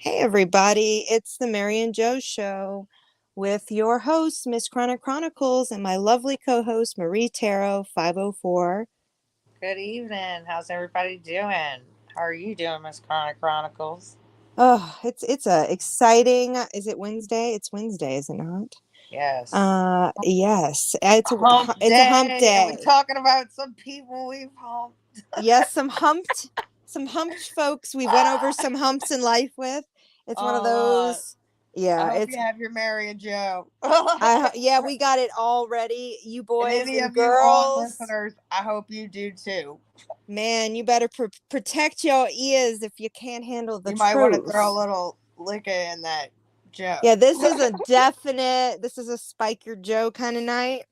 Hey everybody, it's the Mary and Joe show with your host, Miss Chronic Chronicles, and my lovely co-host, Marie Tarot 504. Good evening. How's everybody doing? How are you doing, Miss Chronic Chronicles? Oh, it's a exciting, is it Wednesday? It's Wednesday, is it not? Yes. Yes, it's a Hump it's a hump day. Are we day. talking about some people we've humped? Yes, some humped folks we went over some humps in life with. It's one of Oh, those. I Yeah, hope it's you have your Mary and Joe. yeah, we got it all ready, you And boys any and of you on girls. listeners, I hope you do too. Man, you better protect your ears if you can't handle the You might want to throw a truth. little liquor in that Yeah, Joe. this is a Spike Your Joe kind of night.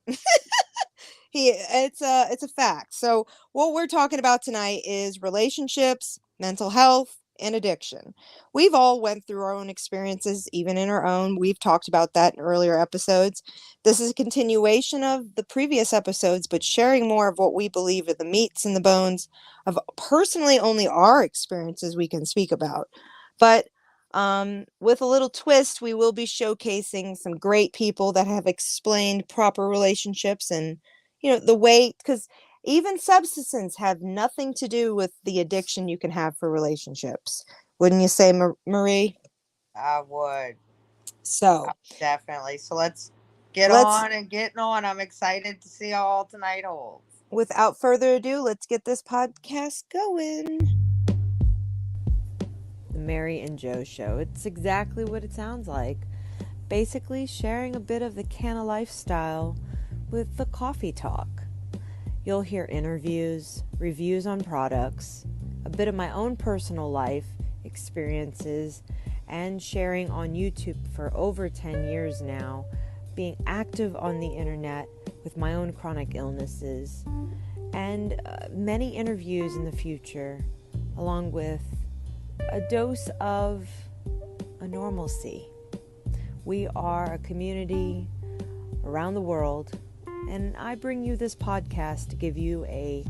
It's a fact. So what we're talking about tonight is relationships, mental health, and addiction. We've all went through our own experiences, even in our own. We've talked about that in earlier episodes. This is a continuation of the previous episodes, but sharing more of what we believe are the meats and the bones of personally only our experiences we can speak about. But with a little twist, we will be showcasing some great people that have explained proper relationships and the way, because even substances have nothing to do with the addiction you can have for relationships, wouldn't you say, Marie? I would. So Definitely. So let's get let's on and getting on. I'm excited to see how all tonight holds. without further ado, let's get this podcast going. The Mary and Joe show, it's exactly what it sounds like. Basically sharing a bit of the canna lifestyle with the coffee talk. You'll hear interviews, reviews on products, a bit of my own personal life experiences, and sharing on YouTube for over 10 years now, being active on the internet with my own chronic illnesses, and many interviews in the future, along with a dose of a normalcy. We are a community around the world, and I bring you this podcast to give you a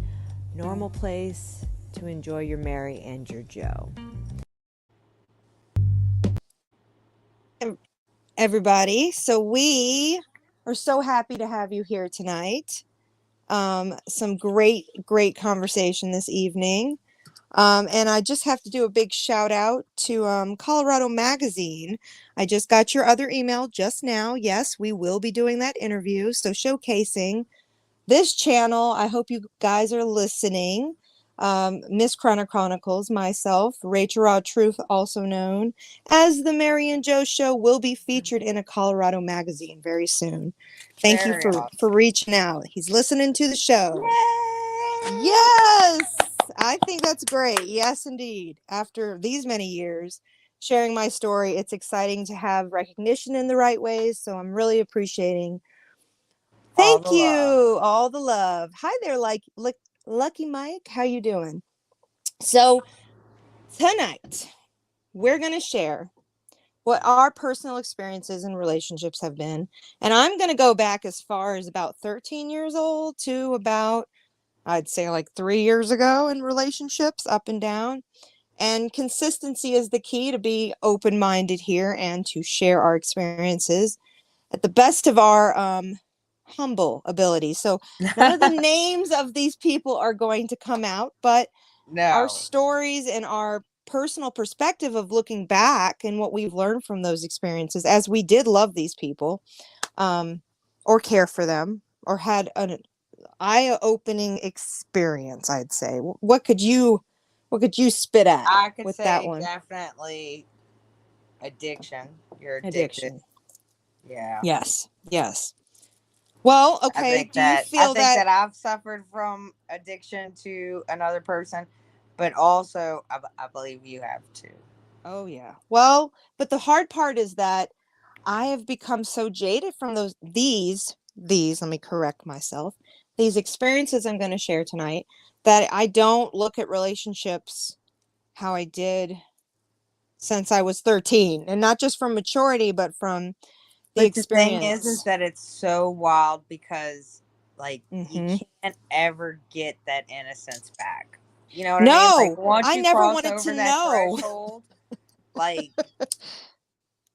normal place to enjoy your Mary and your Joe. Everybody, so we are so happy to have you here tonight. Some great conversation this evening. And I just have to do a big shout out to Colorado Magazine. I just got your other email just now. Yes, we will be doing that interview. So showcasing this channel. I hope you guys are listening. Miss Chronicles, myself, Rachel Raw Truth, also known as the Mary and Joe Show, will be featured in a Colorado magazine very soon. Thank you Very for awesome. reaching out. He's listening to the show. Yay! Yes, I think that's great. Yes, indeed. After these many years sharing my story, it's exciting to have recognition in the right ways. So I'm really appreciating. All the Thank love. you. All the love. Hi there, Lucky Mike. How you doing? So tonight we're going to share what our personal experiences and relationships have been. And I'm going to go back as far as about 13 years old to about, I'd say, like 3 years ago in relationships, up and down. And consistency is the key to be open-minded here and to share our experiences at the best of our humble ability. So none of the names of these people are going to come out, but our No. stories and our personal perspective of looking back and what we've learned from those experiences, as we did love these people, um, or care for them, or had an eye-opening experience, I'd say. What could you spit at I could with that say one? definitely addiction. You're addicted. Addiction. Yeah. Yes. Well, I okay. think Do you that I feel think that? that I've suffered from addiction to another person, but also I believe you have too. Oh, yeah. Well, but the hard part is that I have become so jaded from let me correct myself, these experiences I'm going to share tonight, that I don't look at relationships how I did since I was 13. And not just from maturity, but from the But the thing is experience. that it's so wild because like you Hmm. can't ever get that innocence back. You know what I mean? Like No, once I you never cross wanted to over that know. threshold, like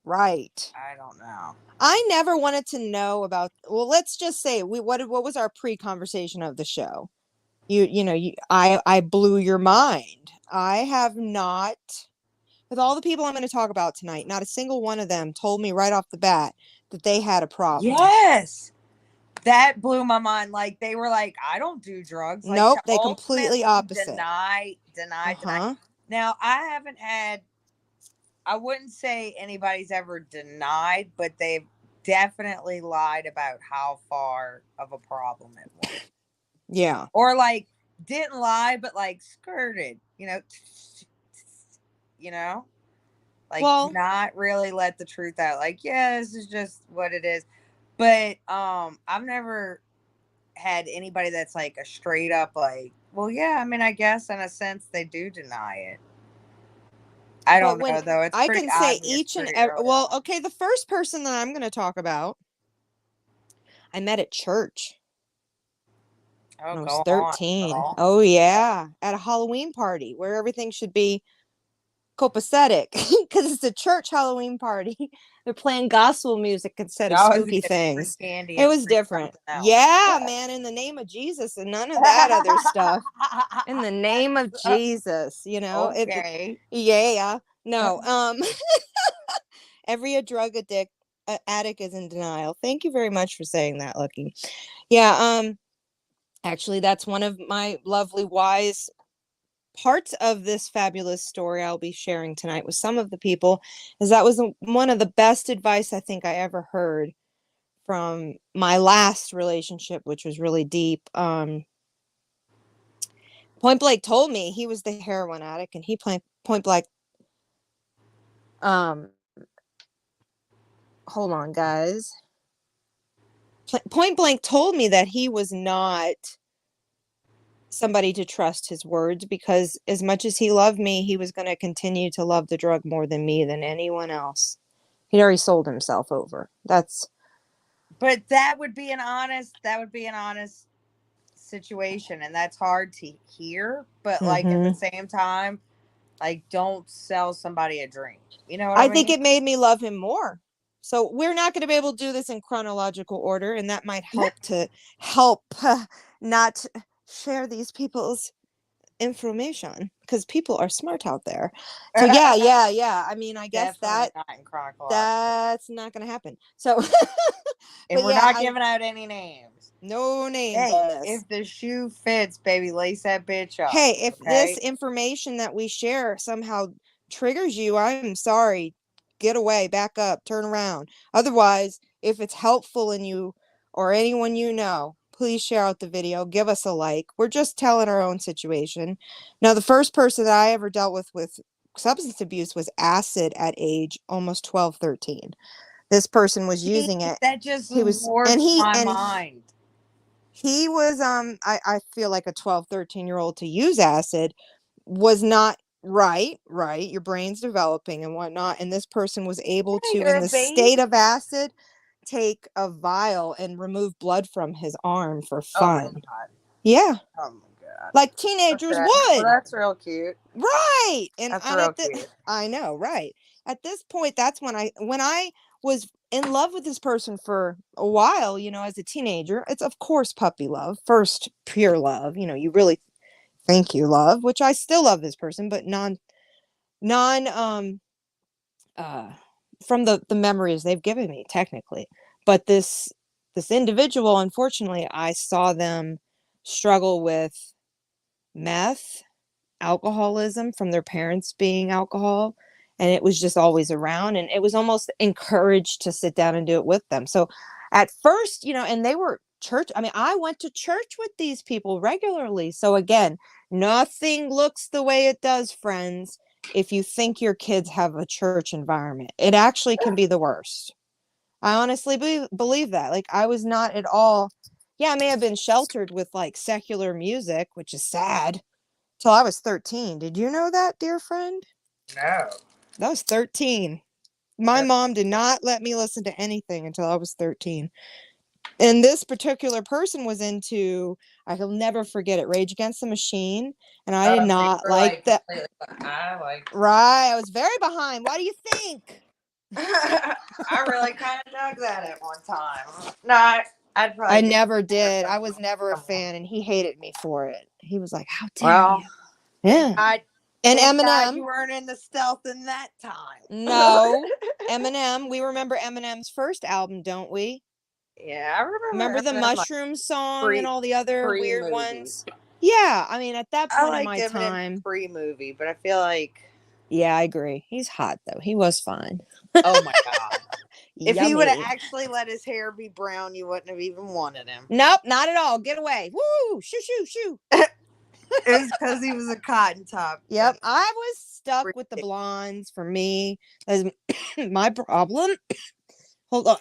Right. I don't know. I never wanted to know about. Well, let's just say what was our pre-conversation of the show? I blew your mind. I have not, with all the people I'm going to talk about tonight, not a single one of them told me right off the bat that they had a problem. Yes. That blew my mind. Like they were like, I don't do drugs. Like to Nope, they completely ultimately opposite. deny. Uh-huh. Now I haven't had, I wouldn't say anybody's ever denied, but they've definitely lied about how far of a problem it was. Yeah. Or like didn't lie, but like skirted, you know, like Well, not really let the truth out. Like, yeah, this is just what it is. But I've never had anybody that's like a straight up like, well, yeah, I mean, I guess in a sense they do deny it. I but don't when know though. It's I pretty can say obvious each and pretty every, early well, on. okay, the first person that I'm going to talk about, I met at church Oh, when I was go on, 13. girl. Oh yeah, at a Halloween party where everything should be copacetic because it's a church Halloween party. They're playing gospel music instead of Y'all was spooky getting free things. candy It and was free different. something else. Yeah, man, in the name of Jesus and none of that other stuff. In the name of Jesus, Okay. yeah. No. Every drug addict is in denial. Thank you very much for saying that, Lucky. Yeah, actually that's one of my lovely wise parts of this fabulous story I'll be sharing tonight with some of the people, is that was one of the best advice I think I ever heard from my last relationship, which was really deep. Point blank told me he was the heroin addict, and he point blank. Um, hold on, guys. Point blank told me that he was not somebody to trust his words, because as much as he loved me, he was going to continue to love the drug more than me, than anyone else. He'd already sold himself over. But that would be an honest situation, and that's hard to hear. But like at the Mm-hmm. same time, like don't sell somebody a dream. You know what I I think mean? it made me love him more. So we're not going to be able to do this in chronological order, and that might help not share these people's information, because people are smart out there. So yeah. I mean, I guess Definitely not in chronological. that's not going to happen. So, And but we're yeah, not I giving out any names. no names Hey, on this. if the shoe fits, baby, lace that bitch up. Hey, if this Okay. information that we share somehow triggers you, I'm sorry. Get away, back up, turn around. Otherwise, if it's helpful in you or anyone you know, please share out the video. Give us a like. We're just telling our own situation. Now, the first person that I ever dealt with substance abuse was acid at age almost 12, 13. This person was See, using it. that just He was, and warps he, my and mind. he was I feel like a 12, 13-year old to use acid was not right. Your brain's developing and whatnot, and this person was able Yeah, to, you're in a the baby. state of acid, take a vial and remove blood from his arm for Oh my fun. god. Yeah, Oh my god. like teenagers Okay. Well, would. that's real cute. Right. And That's and real at the cute. I know, right. At this point, that's when I was in love with this person for a while, as a teenager. It's of course puppy love, first pure love. You really think you love, which I still love this person, but non uh from the memories they've given me, technically. But this individual, unfortunately, I saw them struggle with meth, alcoholism from their parents being alcohol, and it was just always around, and it was almost encouraged to sit down and do it with them. So at first, and they were church, I mean, I went to church with these people regularly. So again, nothing looks the way it does, friends, if you think your kids have a church environment. It actually can be the worst. I honestly believe that. Like, I was not at all, yeah, I may have been sheltered with like secular music, which is sad, till I was 13. Did you know that, dear friend? No. That was 13. My mom did not let me listen to anything until I was 13. And this particular person was into, I will never forget it, Rage Against the Machine. And I did Oh, so you not were like like that. completely. I like. Right. I was very behind. Why do you think? I really kind of dug that at one time. No, I'd I probably give never it did. a I was never a couple. fan, and he hated me for it. He was like, "How dare Well, you?" Yeah. And thank God Eminem. you weren't in the stealth in that time. No. Eminem. We remember Eminem's first album, don't we? Yeah, I Remember remember the Eminem like mushroom song and pre all the other pre weird movie. ones? Yeah. I mean, at that I point in liked my Eminem time, pre movie, but I feel like, yeah, I agree. He's hot though. He was fine. oh my God. If he would have Yummy. actually let his hair be brown, you wouldn't have even wanted him. Nope, not at all. Get away. Woo! Shoo, shoo, shoo. It was because he was a cotton top. Yep. That's I was stuck with the ridiculous. blondes for me. That's my problem. Hold on.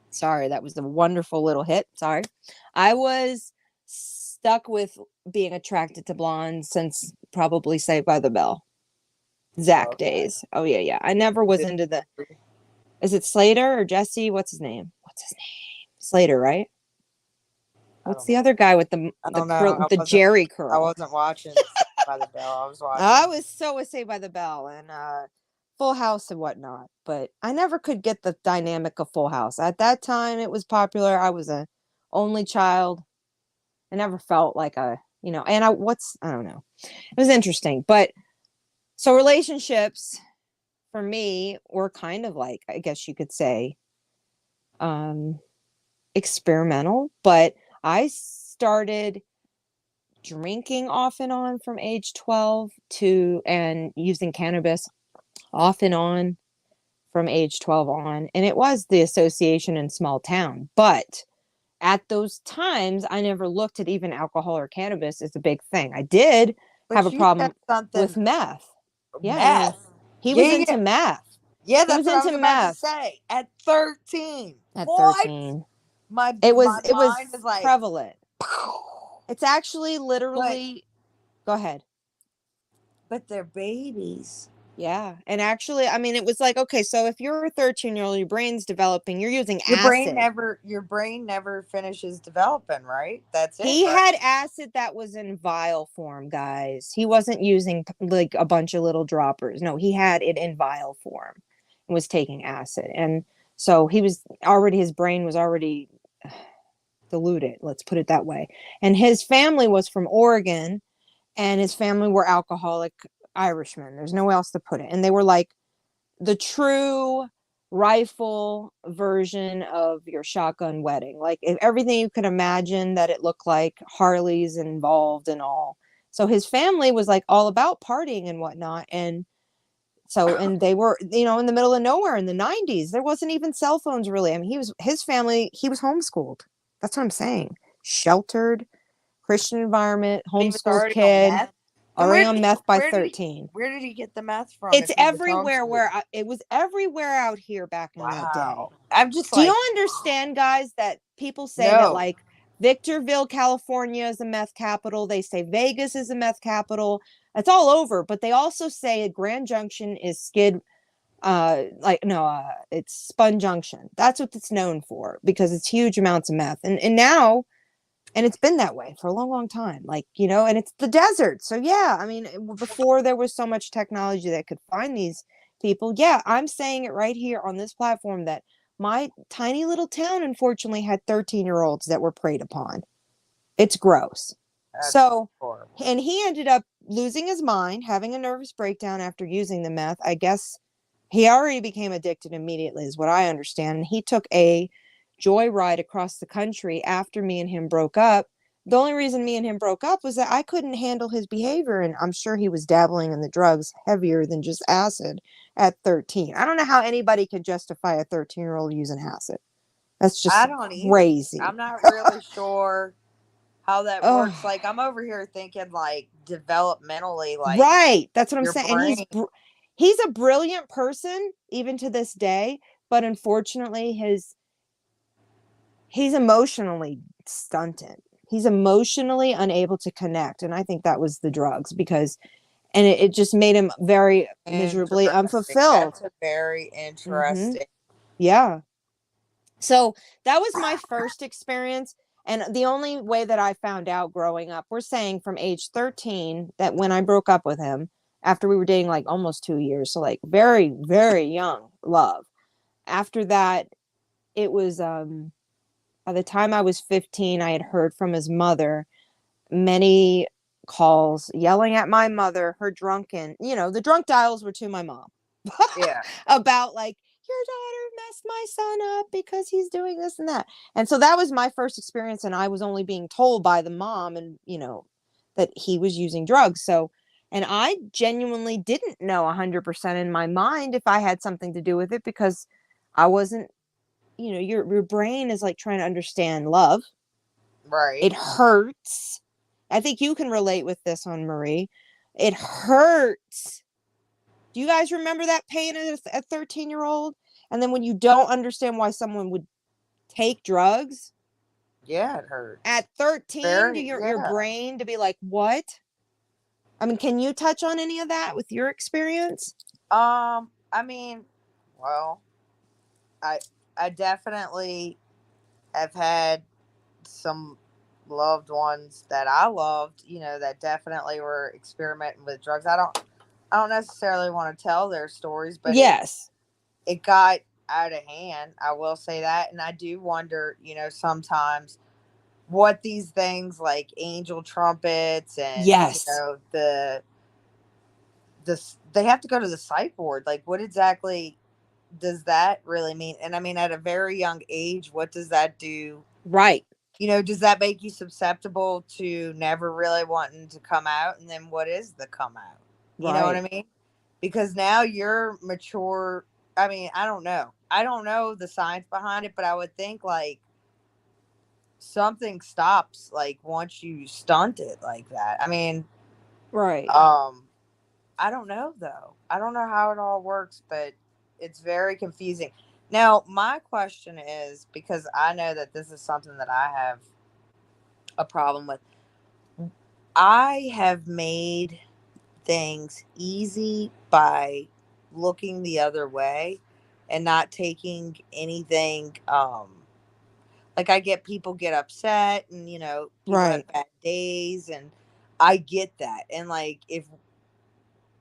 Sorry, that was a wonderful little hit. Sorry. I was stuck with being attracted to blondes since probably Saved by the Bell. Oh, Zach days. Oh, yeah, yeah. I never was into the. Is it Slater or Jesse? What's his name? What's his name? Slater, right? I What's don't the know. other guy with the I the don't know. curl, the Jerry I curl? wasn't watching Saved by the Bell. I was I watching. was so Saved by the Bell and Full House and whatnot, but I never could get the dynamic of Full House. At that time, it was popular. I was a only child. I never felt like and I don't know. It was interesting, but so relationships for me were kind of like, I guess you could say, um, experimental, but I started drinking off and on from age 12 to and using cannabis off and on from age 12 on. And it was the association in small town. But at those times, I never looked at even alcohol or cannabis as a big thing. I did have But a you said problem with something meth. Yeah, I mean, meth. he Yeah, was yeah, into meth. yeah. He That's was what I into was about to meth say. At 13, at what? 13. My It mind was is like, prevalent. It's actually but literally go ahead. they're babies. Yeah. And actually, I mean, it was like, okay, so if you're a 13-year-old, your brain's developing, you're using acid. Your brain never finishes developing, right? That's it, He right? had acid that was in vial form, guys. He wasn't using like a bunch of little droppers. No, he had it in vial form and was taking acid. And so his brain was already diluted, let's put it that way. And his family was from Oregon, and his family were alcoholic Irishmen. There's no way else to put it. And they were like the true rifle version of your shotgun wedding. Like everything you could imagine that it looked like, Harley's involved and all. So his family was like all about partying and whatnot. And they were, in the middle of nowhere in the 90s. There wasn't even cell phones really. I mean, his family, he was homeschooled. That's what I'm saying. Sheltered, Christian environment, He was homeschooled already on kid, meth. And already on meth by 13. where did he get the meth from It's if he was everywhere homeschooled? it was everywhere out here back in that day. Wow. I'm just Do you like, understand, guys, that people say that no. like Victorville, California is a meth capital? They say Vegas is a meth capital. It's all over, but they also say Grand Junction is it's Spun Junction. That's what it's known for because it's huge amounts of meth. And now and it's been that way for a long time, and it's the desert. So yeah, I mean, before there was so much technology that could find these people, yeah, I'm saying it right here on this platform that my tiny little town unfortunately had 13-year-olds that were preyed upon. It's gross. That's So, horrible. and he ended up losing his mind, having a nervous breakdown after using the meth. I guess he already became addicted immediately is what I understand, and he took a joyride across the country after me and him broke up. The only reason me and him broke up was that I couldn't handle his behavior, and I'm sure he was dabbling in the drugs heavier than just acid at 13. I don't know how anybody could justify a 13-year-old using acid. That's I just don't either. crazy. I'm not really sure how that Oh, works. Like, I'm over here thinking, like, developmentally, like, right. That's what I'm your saying. And brain. he's a brilliant person even to this day, but unfortunately he's emotionally stunted. He's emotionally unable to connect, and I think that was the drugs because it just made him very miserably Interesting. unfulfilled. That's a very Mm-hmm. interesting. Yeah. So that was my first experience. And the only way that I found out growing up, we're saying from age 13 that when I broke up with him, after we were dating like almost 2 years. So like very, very young love. After that, it was by the time I was 15, I had heard from his mother many calls yelling at my mother, her drunken, the drunk dials were to my mom Yeah. about like, your daughter messed my son up because he's doing this and that. And so that was my first experience. And I was only being told by the mom and, that he was using drugs. So, and I genuinely didn't know 100% in my mind if I had something to do with it because I wasn't, your brain is like trying to understand love. Right. It hurts. I think you can relate with this one, Marie. It hurts. Do you guys remember that pain as a 13-year-old? And then when you don't understand why someone would take drugs Yeah, it hurts. at 13, do Very, your yeah. brain to be like, what? I mean, can you touch on any of that with your experience? I mean, well, I I definitely have had some loved ones that I loved, that definitely were experimenting with drugs. I don't necessarily want to tell their stories, but Yes. it got out of hand. I will say that, and I do wonder, sometimes what these things like angel trumpets and Yes. they have to go to the psych ward. Like, what exactly does that really mean? And I mean, at a very young age, what does that do? Right. Does that make you susceptible to never really wanting to come out? And then what is the come out? You know what I Right. mean? Because now you're mature. I mean, I don't know. I don't know the science behind it, but I would think like something stops like once you stunt it like that. I mean, Right. um, I don't know though. I don't know how it all works, but it's very confusing. Now, my question is because I know that this is something that I have a problem with. I have made things easy by looking the other way and not taking anything like I get people get upset and people have Right. bad days and I get that. And like if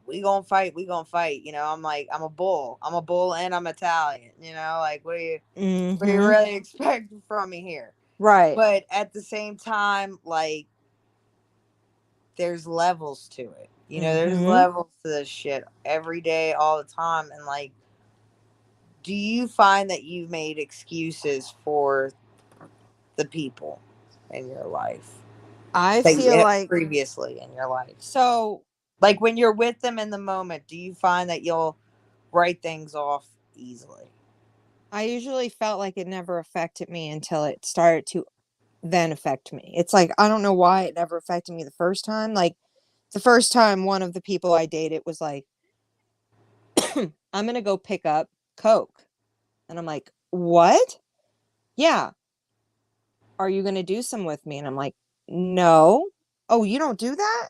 we gonna fight, we gonna fight. I'm like I'm a bull. I'm a bull and I'm Italian. Like what do you Mm-hmm. really expect from me here? Right. But at the same time, like there's levels to it. There's Mm-hmm. levels to this shit every day, all the time. And like, do you find that you've made excuses for the people in your life I that you feel had like previously in your life? so Like when you're with them in the moment, do you find that you'll write things off easily? I usually felt like it never affected me until it started to then affect me. It's like I don't know why it never affected me the first time. Like the first time one of the people I dated was like, I'm gonna go pick up Coke. And I'm like, what? Yeah. Are you gonna do some with me? And I'm like, no. Oh, you don't do that?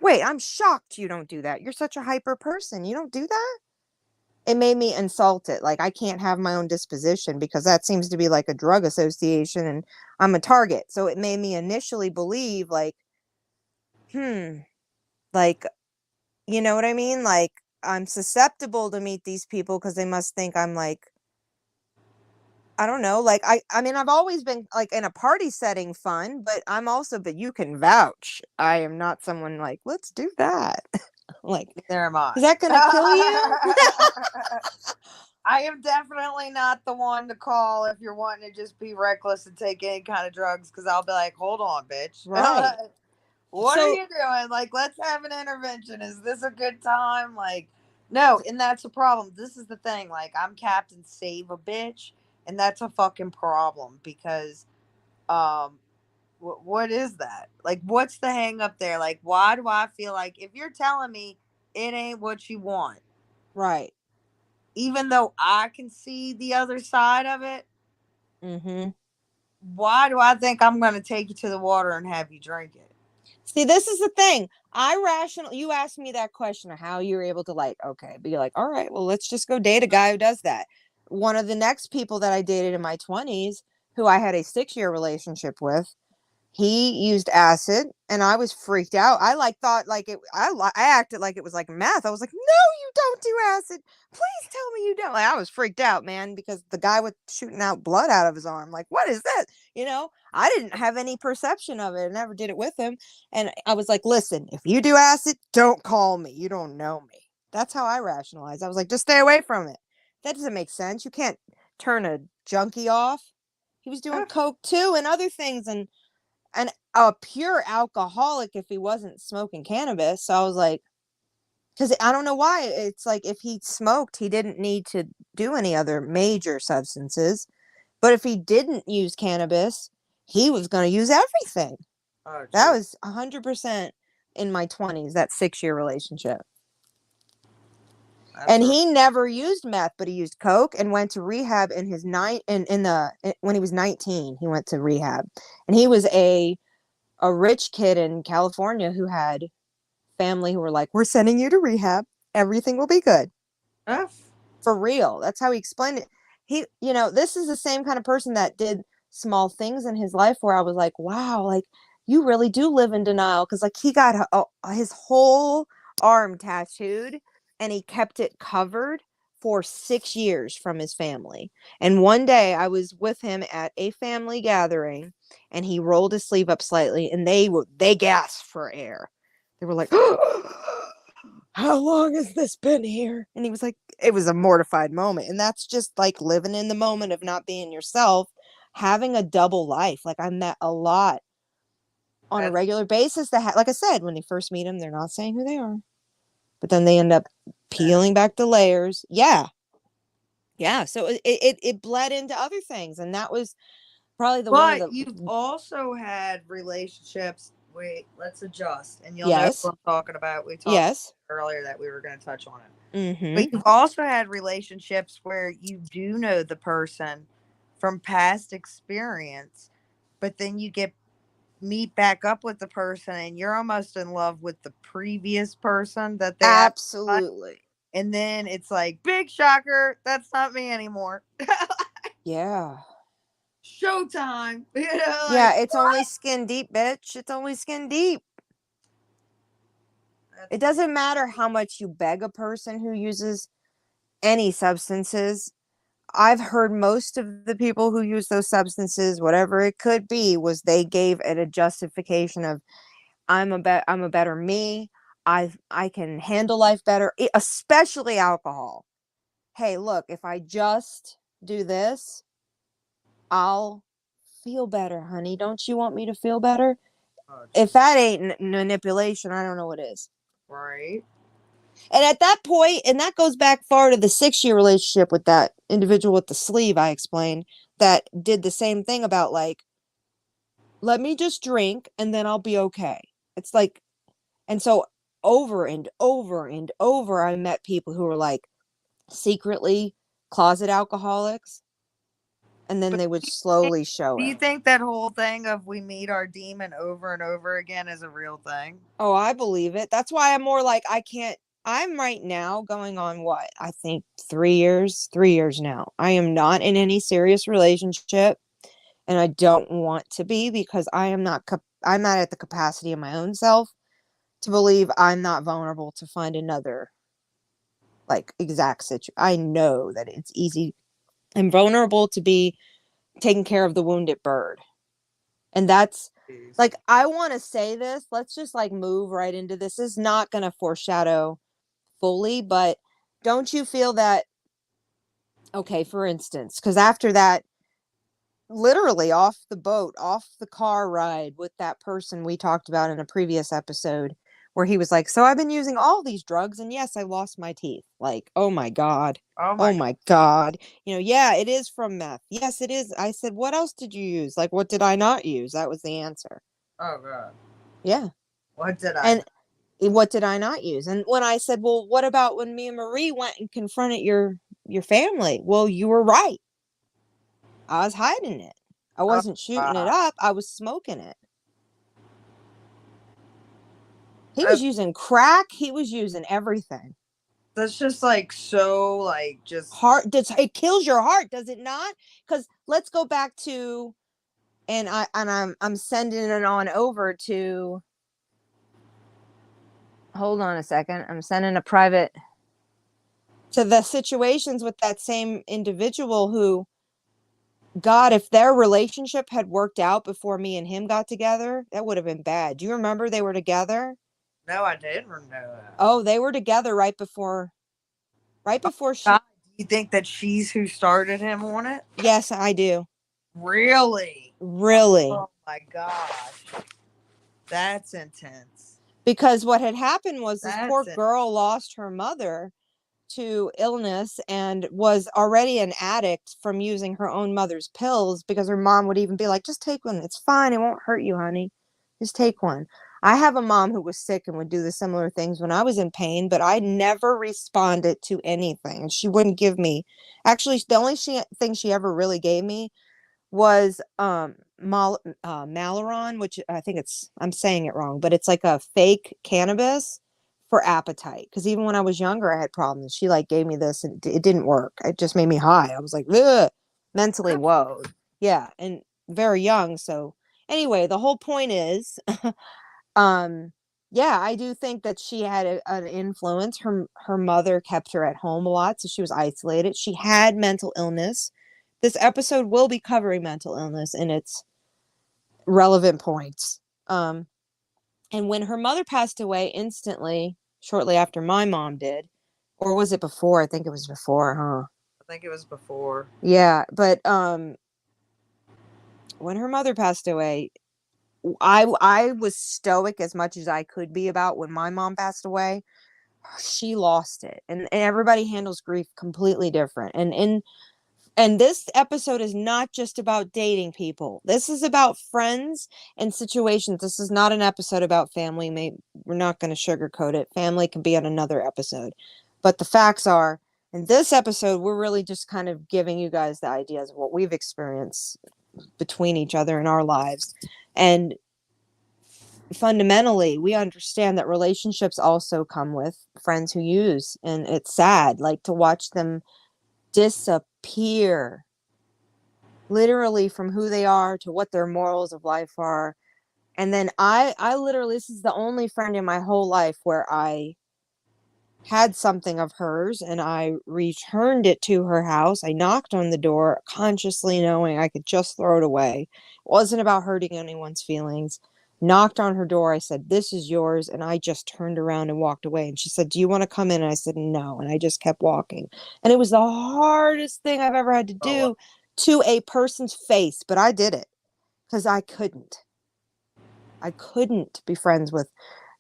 Wait, I'm shocked you don't do that. You're such a hyper person. You don't do that? It made me insulted. Like I can't have my own disposition because that seems to be like a drug association and I'm a target. So it made me initially believe like, hmm, like, you know what I mean? Like I'm susceptible to meet these people because they must think I'm like, I don't know, like I mean I've always been like in a party setting fun, but you can vouch. I am not someone like, let's do that. Like, Neither am I. is that gonna kill you? I am definitely not the one to call if you're wanting to just be reckless and take any kind of drugs because I'll be like, hold on, bitch. Right. What are So you doing? Like, let's have an intervention. Is this a good time? Like, no, and that's a problem. This is the thing. Like, I'm Captain Save a Bitch, and that's a fucking problem because, um, what is that? Like, what's the hang up there? Like, why do I feel like if you're telling me it ain't what you want, right. even though I can see the other side of it, Mm-hmm. why do I think I'm going to take you to the water and have you drink it? See, this is the thing. You asked me that question of how you're able to like, okay, be like, all right, well, let's just go date a guy who does that. One of the next people that I dated in my 20s, who I had a 6-year relationship with, He used acid, and I was freaked out. I like thought like it. I acted like it was like meth. I was like, "No, you don't do acid. Please tell me you don't." Like, I was freaked out, man, because the guy was shooting out blood out of his arm. Like, what is that? I didn't have any perception of it. I never did it with him, and I was like, "Listen, if you do acid, don't call me. You don't know me." That's how I rationalized. I was like, "Just stay away from it." That doesn't make sense. You can't turn a junkie off. He was doing coke too and other things, and a pure alcoholic if he wasn't smoking cannabis. So I was like, because I don't know why. It's like if he smoked, he didn't need to do any other major substances. But if he didn't use cannabis, he was going to use everything. Oh, That gee. was 100% in my 20s, that 6 year relationship. That's And a he never used meth, but he used coke and went to rehab in his when he was 19. He went to rehab, and he was a rich kid in California who had family who were like, "We're sending you to rehab. Everything will be good." F. For real. That's how he explained it. This is the same kind of person that did small things in his life where I was like, wow, like you really do live in denial. Cause like he got his whole arm tattooed and he kept it covered for 6 years from his family. And one day I was with him at a family gathering and he rolled his sleeve up slightly and they gasped for air. They were like, how long has this been here? And he was like, it was a mortified moment. And that's just like living in the moment of not being yourself, having a double life. Like I met a lot on a That's regular basis that, like I said, when you first meet them, they're not saying who they are, but then they end up that. peeling back the layers. Yeah. Yeah. So it bled into other things. And that was probably the one of But the, you've also had relationships. Wait, let's adjust, and you'll know yes, what I'm talking about. We talked yes. earlier that we were going to touch on it. Mm-hmm. But you've also had relationships where you do know the person from past experience, but then you get meet back up with the person and you're almost in love with the previous person that they had. Absolutely. And then it's like, big shocker, that's not me anymore. Yeah. Showtime. Yeah. Like, It's only skin deep, bitch. It's only skin deep. that's It funny. doesn't matter how much you beg a person who uses any substances. I've heard most of the people who use those substances, whatever it could be, was they gave it a justification of I'm a better me. I can handle life better, especially alcohol. Hey, look, if I just do this, I'll feel better, honey. Don't you want me to feel better? Oh, If geez. that ain't manipulation, I don't know what is. Right. And at that point, and that goes back far to the 6 year relationship with that individual with the sleeve, I explained, that did the same thing about like, let me just drink and then I'll be okay. It's like, and so over and over and over, I met people who were like secretly closet alcoholics, and then But they would slowly show do it. you think that whole thing of we meet our demon over and over again is a real thing? Oh, I believe it. That's why I'm more like, I can't. I'm right now going on what I think 3 years now. I am not in any serious relationship and I don't want to be because I'm not at the capacity of my own self to believe I'm not vulnerable to find another like exact situation. I know that it's easy. I'm vulnerable to be taking care of the wounded bird. And that's Jeez. like I want to say this. Let's just like move right into this. This is not going to foreshadow fully, but don't you feel that okay, for instance, cuz after that literally off the boat, off the car ride with that person we talked about in a previous episode where he was like, "So I've been using all these drugs and yes, I lost my teeth." Like, "Oh my god. Oh Oh my god. my god." Yeah, it is from meth. Yes, it is. I said, "What else did you use? Like what did I not use?" That was the answer. Oh god. Yeah. What did I And know? what did I not use? And when I said, "Well, what about when me and Marie went and confronted your family?" Well, you were right. I was hiding it. I Oh wasn't shooting it god. up. I was smoking it. He was That's, using crack. He was using everything. that's just like so like just Heart. It kills your heart, does it not? Because let's go back to and I'm sending it on over to, hold on a second. I'm sending a private to the situations with that same individual who, God, if their relationship had worked out before me and him got together, that would have been bad. Do you remember they were together? No, I didn't know that. Oh, they were together right before God, she, do you think that she's who started him on it? yes, I do. Really? Really. Oh my gosh. That's intense. Because what had happened was this poor That's it. girl lost her mother to illness and was already an addict from using her own mother's pills, because her mom would even be like, just take one. It's fine. It won't hurt you, honey. Just take one. I have a mom who was sick and would do the similar things when I was in pain, but I never responded to anything. She wouldn't give me, actually, the only thing she ever really gave me was Malaron, which I think I'm saying it wrong, but it's like a fake cannabis for appetite. Because even when I was younger, I had problems. She like gave me this and it didn't work. It just made me high. I was like, ugh, mentally, whoa. Yeah, and very young. So anyway, the whole point is, um, yeah, I do think that she had an influence. Her mother kept her at home a lot, so she was isolated. She had mental illness. This episode will be covering mental illness in its relevant points. And when her mother passed away instantly, shortly after my mom did, or was it before? I think it was before, huh? I think it was before. Yeah, but when her mother passed away, I was stoic as much as I could be about when my mom passed away. She lost it, and everybody handles grief completely different. And this episode is not just about dating people. This is about friends and situations. This is not an episode about family. We're not going to sugarcoat it. Family can be on another episode. But the facts are, in this episode, we're really just kind of giving you guys the ideas of what we've experienced between each other in our lives. And fundamentally, we understand that relationships also come with friends who use. And it's sad, like, to watch them disappear literally from who they are to what their morals of life are. And then I literally, this is the only friend in my whole life where I had something of hers and I returned it to her house. I knocked on the door consciously knowing I could just throw it away. It wasn't about hurting anyone's feelings. Knocked on her door. I said, "This is yours." And I just turned around and walked away. And she said, "Do you want to come in?" And I said, "No." And I just kept walking. And it was the hardest thing I've ever had to Oh, do to a person's face. But I did it because I couldn't. I couldn't be friends with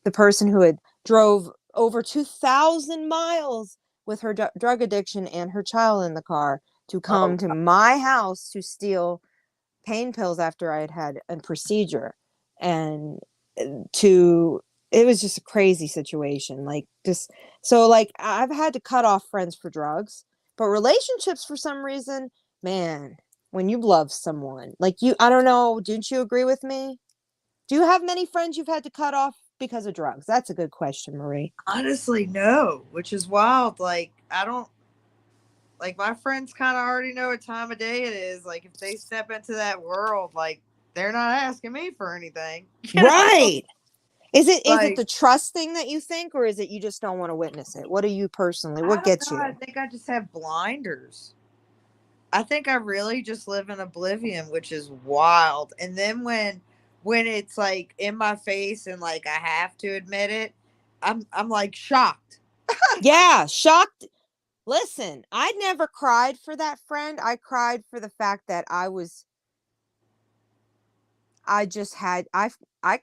the person who had drove over 2,000 miles with her drug addiction and her child in the car to come oh, to my house to steal pain pills after I had had a procedure. And to, it was just a crazy situation. Like, just, so like, I've had to cut off friends for drugs, but relationships for some reason, man, when you love someone, like you, I don't know, didn't you agree with me? Do you have many friends you've had to cut off because of drugs? That's a good question, Marie. honestly, no, which is wild. Like, I don't, like, my friends kind of already know what time of day it is. Like, if they step into that world, like, they're not asking me for anything, you know? Right. Is it Like, the trust thing that you think, or is it you just don't want to witness it? What do you personally, I what don't gets know. I you? think I just have blinders. I think I really just live in oblivion, which is wild. And then when it's like in my face and like I have to admit it, I'm like shocked. Yeah, shocked. Listen, I never cried for that friend. I cried for the fact that I just had, I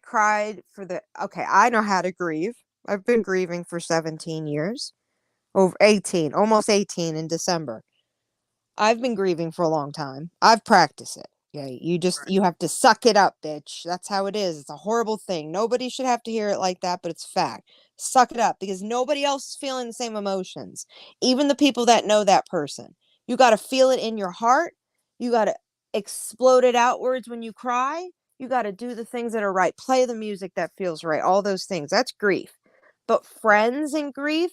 cried for the, okay, I know how to grieve. I've been grieving for 17 years, over 18, almost 18 in December. I've been grieving for a long time. I've practiced it. Yeah, you have to suck it up, bitch. That's how it is. It's a horrible thing. Nobody should have to hear it like that, but it's fact. Suck it up because nobody else is feeling the same emotions. Even the people that know that person. You got to feel it in your heart. You got to explode it outwards when you cry. You got to do the things that are right. Play the music that feels right. All those things. That's grief. But friends and grief,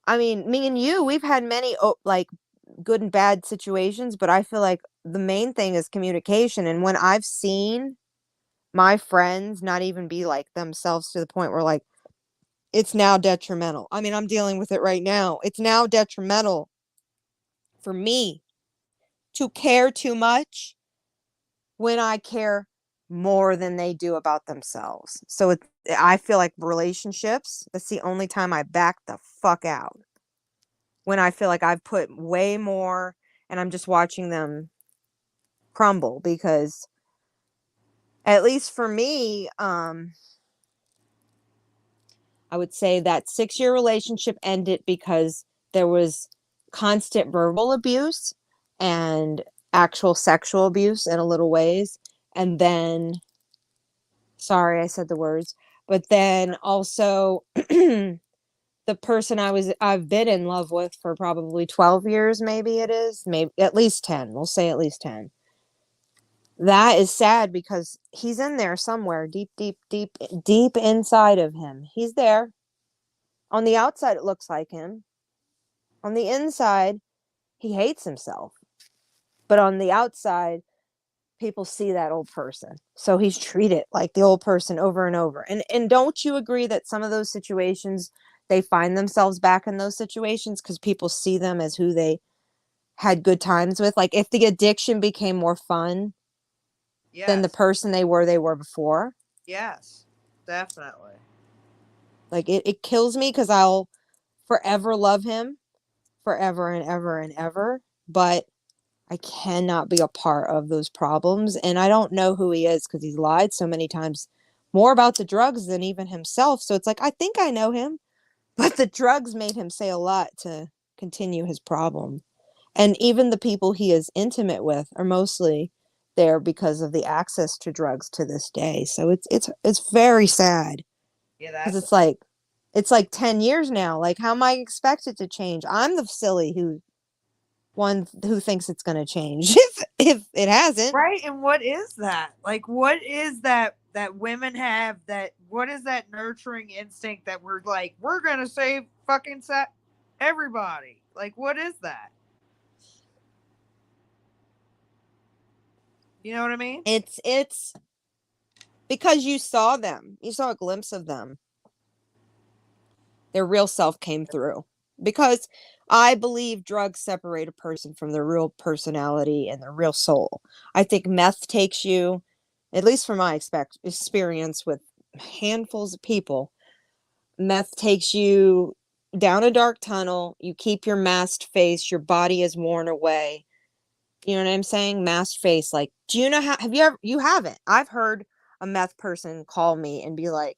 I mean, me and you, we've had many like good and bad situations, but I feel like the main thing is communication. And when I've seen my friends not even be like themselves to the point where like it's now detrimental. I mean, I'm dealing with it right now. It's now detrimental for me to care too much when I care more than they do about themselves. So I feel like relationships, that's the only time I back the fuck out. When I feel like I've put way more and I'm just watching them crumble because at least for me, I would say that 6-year relationship ended because there was constant verbal abuse and actual sexual abuse in a little ways. And then, sorry, I said the words, but then also the person I've been in love with for probably 12 years, maybe it is, maybe at least 10. We'll say at least 10. That is sad because he's in there somewhere deep, deep, deep, deep inside of him. He's there. On the outside, it looks like him. On the inside, he hates himself. But on the outside, people see that old person. So he's treated like the old person over and over. And don't you agree that some of those situations, they find themselves back in those situations because people see them as who they had good times with? Like if the addiction became more fun than the Yes. person they were before. Yes. Definitely. Like it kills me because I'll forever love him forever and ever and ever. But I cannot be a part of those problems. And I don't know who he is because he's lied so many times more about the drugs than even himself. So it's like, I think I know him, but the drugs made him say a lot to continue his problem. And even the people he is intimate with are mostly there because of the access to drugs to this day. So it's very sad Yeah, because that's it's like 10 years now. Like how am I expected to change? I'm the silly one who thinks it's going to change if it hasn't. right. And what is that? Like, what is that women have? That what is that nurturing instinct that we're like, we're gonna save fucking everybody? Like, what is that? You know what I mean? It's because you saw them. You saw a glimpse of them. Their real self came through. Because I believe drugs separate a person from their real personality and their real soul. I think meth takes you, at least from my experience with handfuls of people, meth takes you down a dark tunnel. You keep your masked face, your body is worn away. You know what I'm saying? Masked face. Like, do you know how? Have you ever? You haven't. I've heard a meth person call me and be like,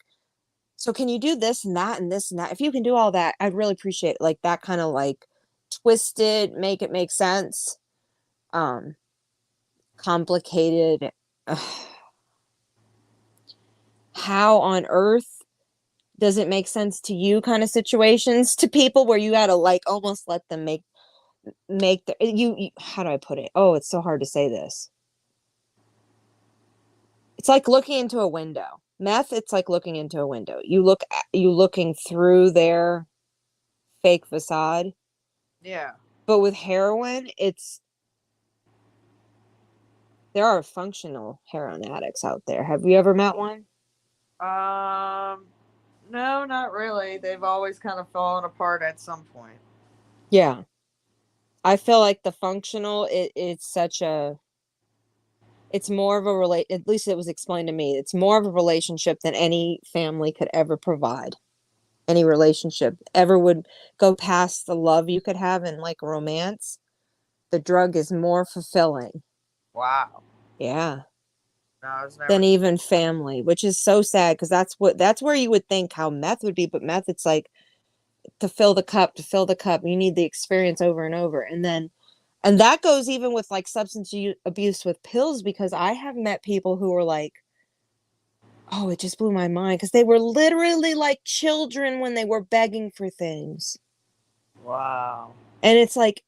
"So can you do this and that and this and that? If you can do all that, I'd really appreciate it." Like that kind of like twisted, make it make sense, um, complicated. How on earth does it make sense to you? Kind of situations to people where you gotta like almost let them make the you. How do I put it? Oh, it's so hard to say this. It's like looking into a window. Meth, it's like looking into a window. You looking through their fake facade. Yeah. But with heroin, there are functional heroin addicts out there. Have you ever met one? Um. No, not really. They've always kind of fallen apart at some point. Yeah. I feel like the functional, it's such a it's more of a relate at least it was explained to me. It's more of a relationship than any family could ever provide. Any relationship ever would go past the love you could have in like romance. The drug is more fulfilling. Wow. Yeah. No, I was Than never. even family, which is so sad because that's where you would think how meth would be, but meth it's like to fill the cup, you need the experience over and over. And that goes even with like abuse with pills because I have met people who were like, oh, it just blew my mind because they were literally like children when they were begging for things. Wow. And it's like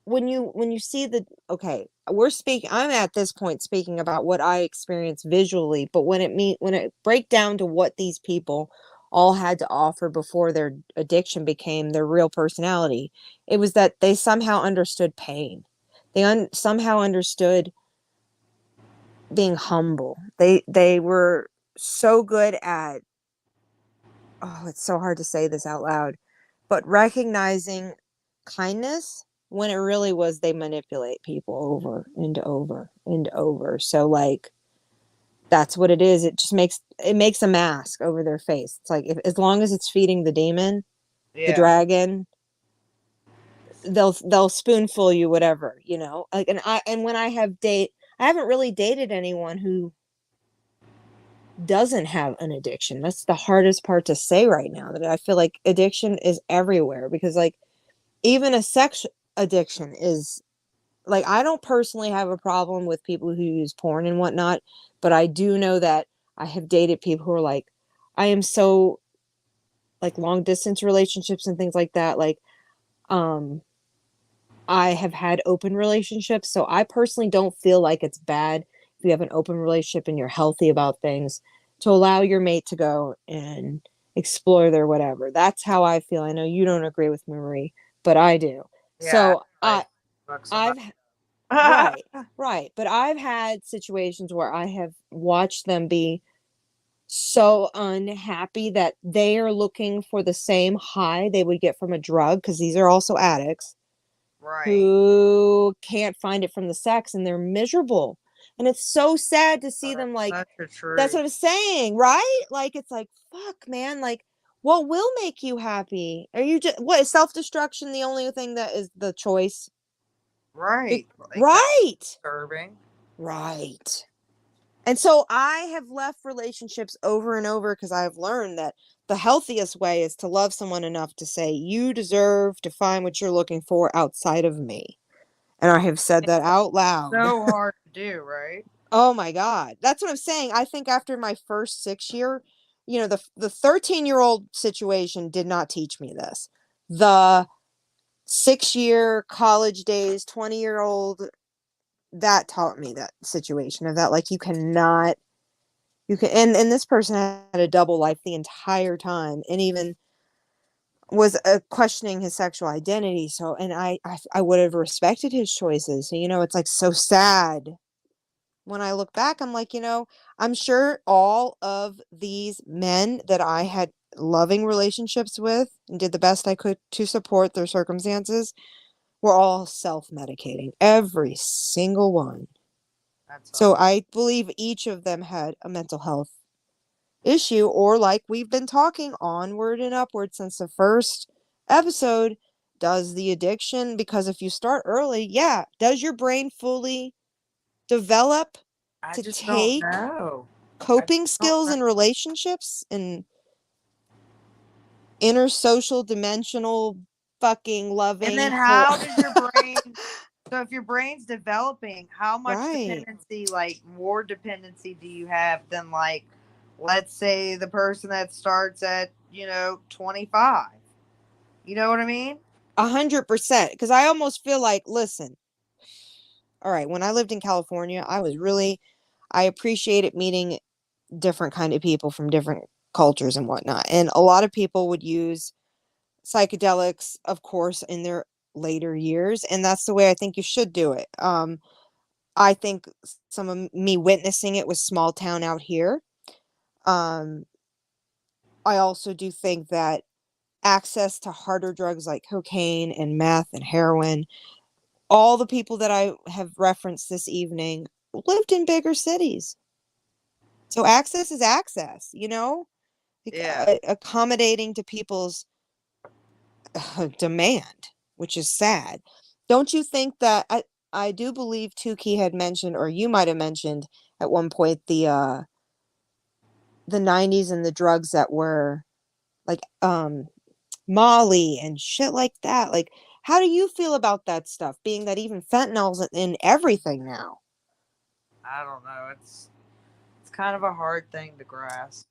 when you see the okay, I'm at this point speaking about what I experienced visually, but when it break down to what these people all had to offer before their addiction became their real personality, it was that they somehow understood pain. They somehow understood being humble. They were so good at, oh, it's so hard to say this out loud, but recognizing kindness when it really was they manipulate people over and over and over. So like that's what it is. It makes a mask over their face. It's like if, as long as it's feeding the demon, the Yeah. dragon, they'll spoonful you whatever, like, and when I haven't really dated anyone who doesn't have an addiction. That's the hardest part to say right now, that I feel like addiction is everywhere, because like even a sex addiction is, like, I don't personally have a problem with people who use porn and whatnot, but I do know that I have dated people who are like, I am so, like, long distance relationships and things like that, like, um I have had open relationships, so I personally don't feel like it's bad if you have an open relationship and you're healthy about things, to allow your mate to go and explore their whatever. That's how I feel. I know you don't agree with me, Marie, but I do. Yeah. So Like fuck somebody. I've right, right, but I've had situations where I have watched them be so unhappy that they are looking for the same high they would get from a drug, because these are also addicts Right. who can't find it from the sex, and they're miserable. And it's so sad to Oh, see them, that's like, such a that's truth. what I'm saying, right? Like, it's like, fuck, man, like, what will make you happy? Are you just, what, is self-destruction the only thing that is the choice? Right. Like that's Right. disturbing. Right. And so I have left relationships over and over because I have learned that the healthiest way is to love someone enough to say, you deserve to find what you're looking for outside of me. And I have said that out loud. So hard to do, right? Oh my God. That's what I'm saying. I think after my first 6 year, the 13-year-old situation did not teach me this. The 6 year college days, 20-year-old, that taught me that situation of that, like, you cannot, you can, and this person had a double life the entire time, and even was questioning his sexual identity. So, and I would have respected his choices. So, it's like so sad when I look back. I'm like, I'm sure all of these men that I had loving relationships with and did the best I could to support their circumstances were all self-medicating, every single one. That's So awful. I believe each of them had a mental health issue, or like we've been talking onward and upward since the first episode, does the addiction, because if you start early, yeah, does your brain fully develop I to just don't take know. I just coping don't skills know. in relationships and intersocial dimensional fucking And loving then whole how does your brain, so if your brain's developing, how much right, dependency, like more dependency do you have than, like, let's say the person that starts at, 25? You know what I mean? 100%, because I almost feel like, listen, all right, when I lived in California, I appreciated meeting different kind of people from different cultures and whatnot, and a lot of people would use psychedelics, of course, in their later years, and that's the way I think you should do it. I think some of me witnessing it was small town out here. um I also do think that access to harder drugs like cocaine and meth and heroin, all the people that I have referenced this evening lived in bigger cities. So access is access, Yeah. accommodating to people's demand, which is sad. Don't you think that I do believe Tukey had mentioned, or you might have mentioned at one point, the 90s and the drugs that were like Molly and shit like that. Like, how do you feel about that stuff, being that even fentanyl's in everything now? I don't know. It's kind of a hard thing to grasp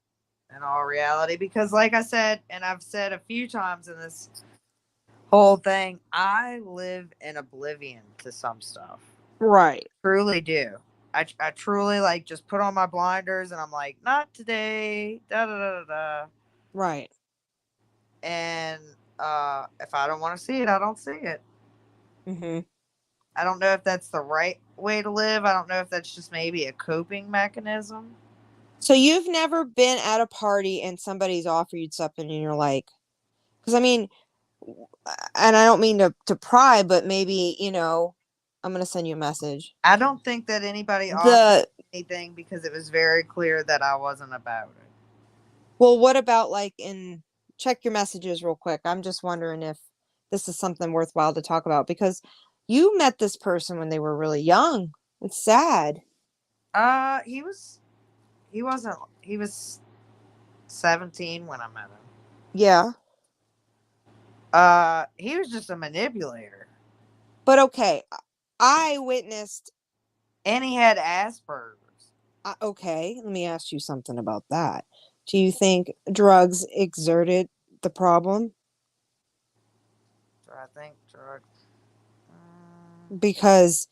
in all reality, because like I said, and I've said a few times in this whole thing, I live in oblivion to some stuff. Right, Truly do. I truly, like, just put on my blinders and I'm like, not today, da da da da da. right. And if I don't want to see it, I don't see it. Hmm. I don't know if that's the right way to live. I don't know if that's just maybe a coping mechanism. So you've never been at a party and somebody's offered you something and you're like, because I mean, and I don't mean to pry, but maybe, I'm going to send you a message. I don't think that anybody offered The, anything because it was very clear that I wasn't about it. well, what about check your messages real quick. I'm just wondering if this is something worthwhile to talk about because you met this person when they were really young. It's sad. He was 17 when I met him. Yeah. He was just a manipulator. But okay, I witnessed. And he had Asperger's. Okay, let me ask you something about that. Do you think drugs exerted the problem? So I think drugs. Because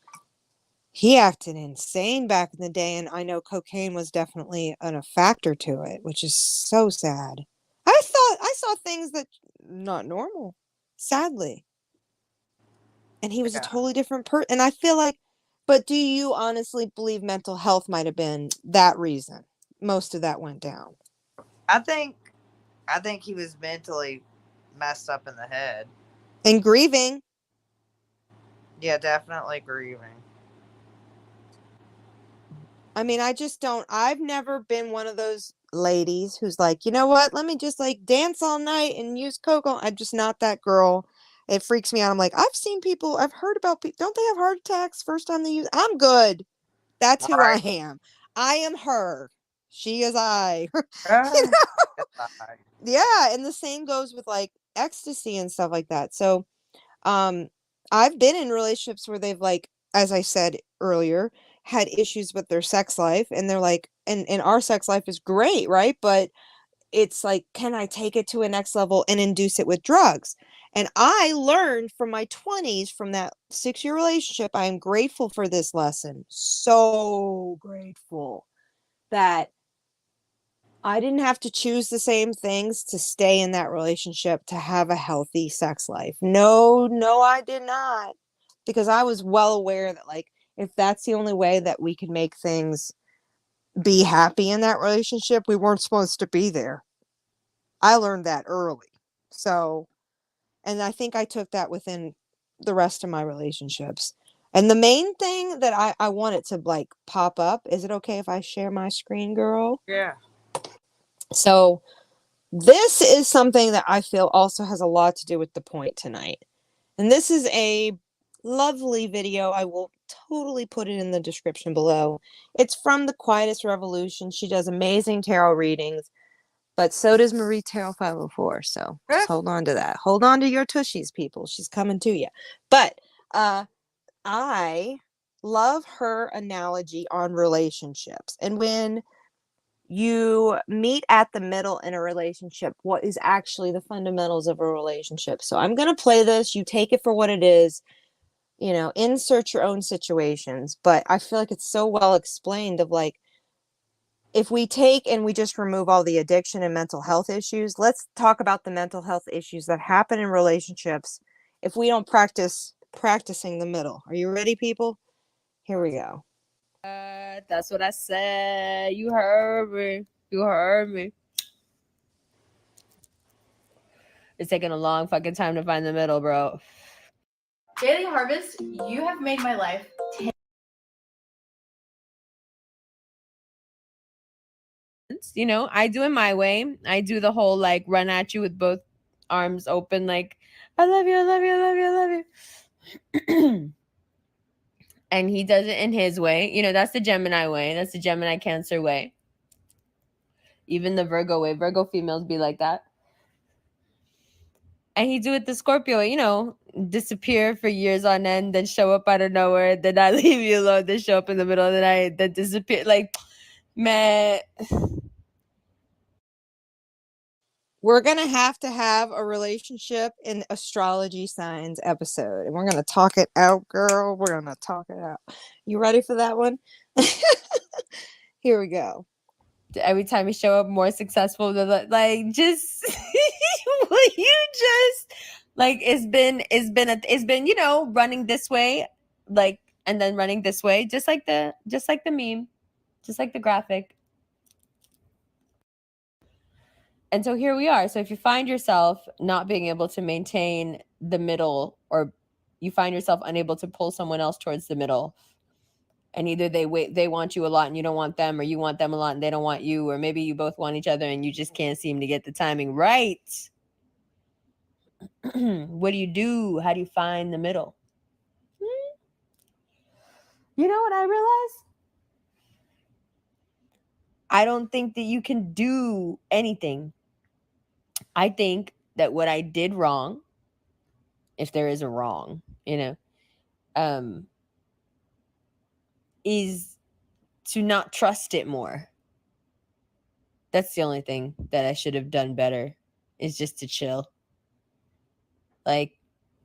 he acted insane back in the day, and I know cocaine was definitely a factor to it, which is so sad. I saw things that not normal, sadly. And he was a Yeah. totally different person. And I feel like, but do you honestly believe mental health might have been that reason? Most of that went down. I think he was mentally messed up in the head. And grieving. Yeah, definitely grieving. I mean, I've never been one of those ladies who's like, you know what, let me just dance all night and use cocoa. I'm just not that girl. It freaks me out. I'm like, I've heard about people, don't they have heart attacks first time they use? I'm good. That's who I Right. am. I am her. She is I. you Uh, know? Yeah. And the same goes with ecstasy and stuff like that. So, um, I've been in relationships where they've as I said earlier, had issues with their sex life and they're like, and our sex life is great, right? But it's like, can I take it to a next level and induce it with drugs? And I learned from my 20s, from that 6-year relationship, I am grateful for this lesson. So grateful that I didn't have to choose the same things to stay in that relationship to have a healthy sex life. No, no, I did not. Because I was well aware that, if that's the only way that we can make things be happy in that relationship, we weren't supposed to be there. I learned that early. So, and I think I took that within the rest of my relationships. And the main thing that I want it to pop up, is it okay if I share my screen, girl? yeah. So, this is something that I feel also has a lot to do with the point tonight. And this is a lovely video. I will totally put it in the description below. It's from The Quietest Revolution. She does amazing tarot readings, but so does Marie Tarot 504. So just hold on to that. Hold on to your tushies, people. She's coming to you. But I love her analogy on relationships. And when you meet at the middle in a relationship, what is actually the fundamentals of a relationship. So I'm going to play this. You take it for what it is, insert your own situations. But I feel like it's so well explained of if we take and we just remove all the addiction and mental health issues, let's talk about the mental health issues that happen in relationships if we don't practicing the middle. Are you ready, people? Here we go. That's what I said. You heard me. You heard me. It's taking a long fucking time to find the middle, bro. Daily Harvest, you have made my life 10. I do it my way. I do the whole run at you with both arms open, I love you, I love you, I love you, I love you. And he does it in his way. That's the Gemini way. That's the Gemini Cancer way. Even the Virgo way. Virgo females be like that. And he do it the Scorpio way, disappear for years on end, then show up out of nowhere, then I leave you alone, then show up in the middle of the night, then disappear. Man. We're going to have a relationship in astrology signs episode. And we're going to talk it out, girl. We're going to talk it out. You ready for that one? Here we go. Every time you show up more successful, just will you just it's been running this way like, and then running this way, just like the meme, just like the graphic. And so here we are. So if you find yourself not being able to maintain the middle, or you find yourself unable to pull someone else towards the middle, and either they want you a lot and you don't want them, or you want them a lot and they don't want you, or maybe you both want each other and you just can't seem to get the timing right. What do? How do you find the middle? You know what I realized? I don't think that you can do anything. I think that what I did wrong, if there is a wrong, is to not trust it more. That's the only thing that I should have done better, is just to chill. Like,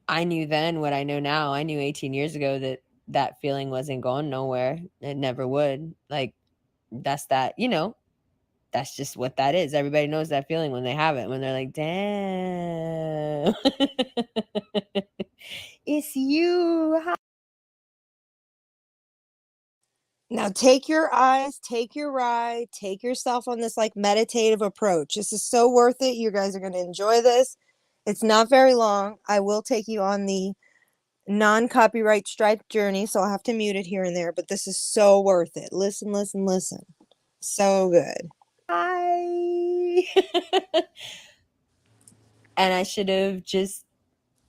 I knew then what I know now. I knew 18 years ago that that feeling wasn't going nowhere. It never would. Like, that's that, that's just what that is. Everybody knows that feeling when they have it, when they're like, damn, it's you. Now take your eyes, take your ride, take yourself on this like meditative approach. This is so worth it. You guys are going to enjoy this. It's not very long. I will take you on the non-copyright strike journey, so I'll have to mute it here and there, but this is so worth it. Listen, listen, listen. So good. Hi. And I should have just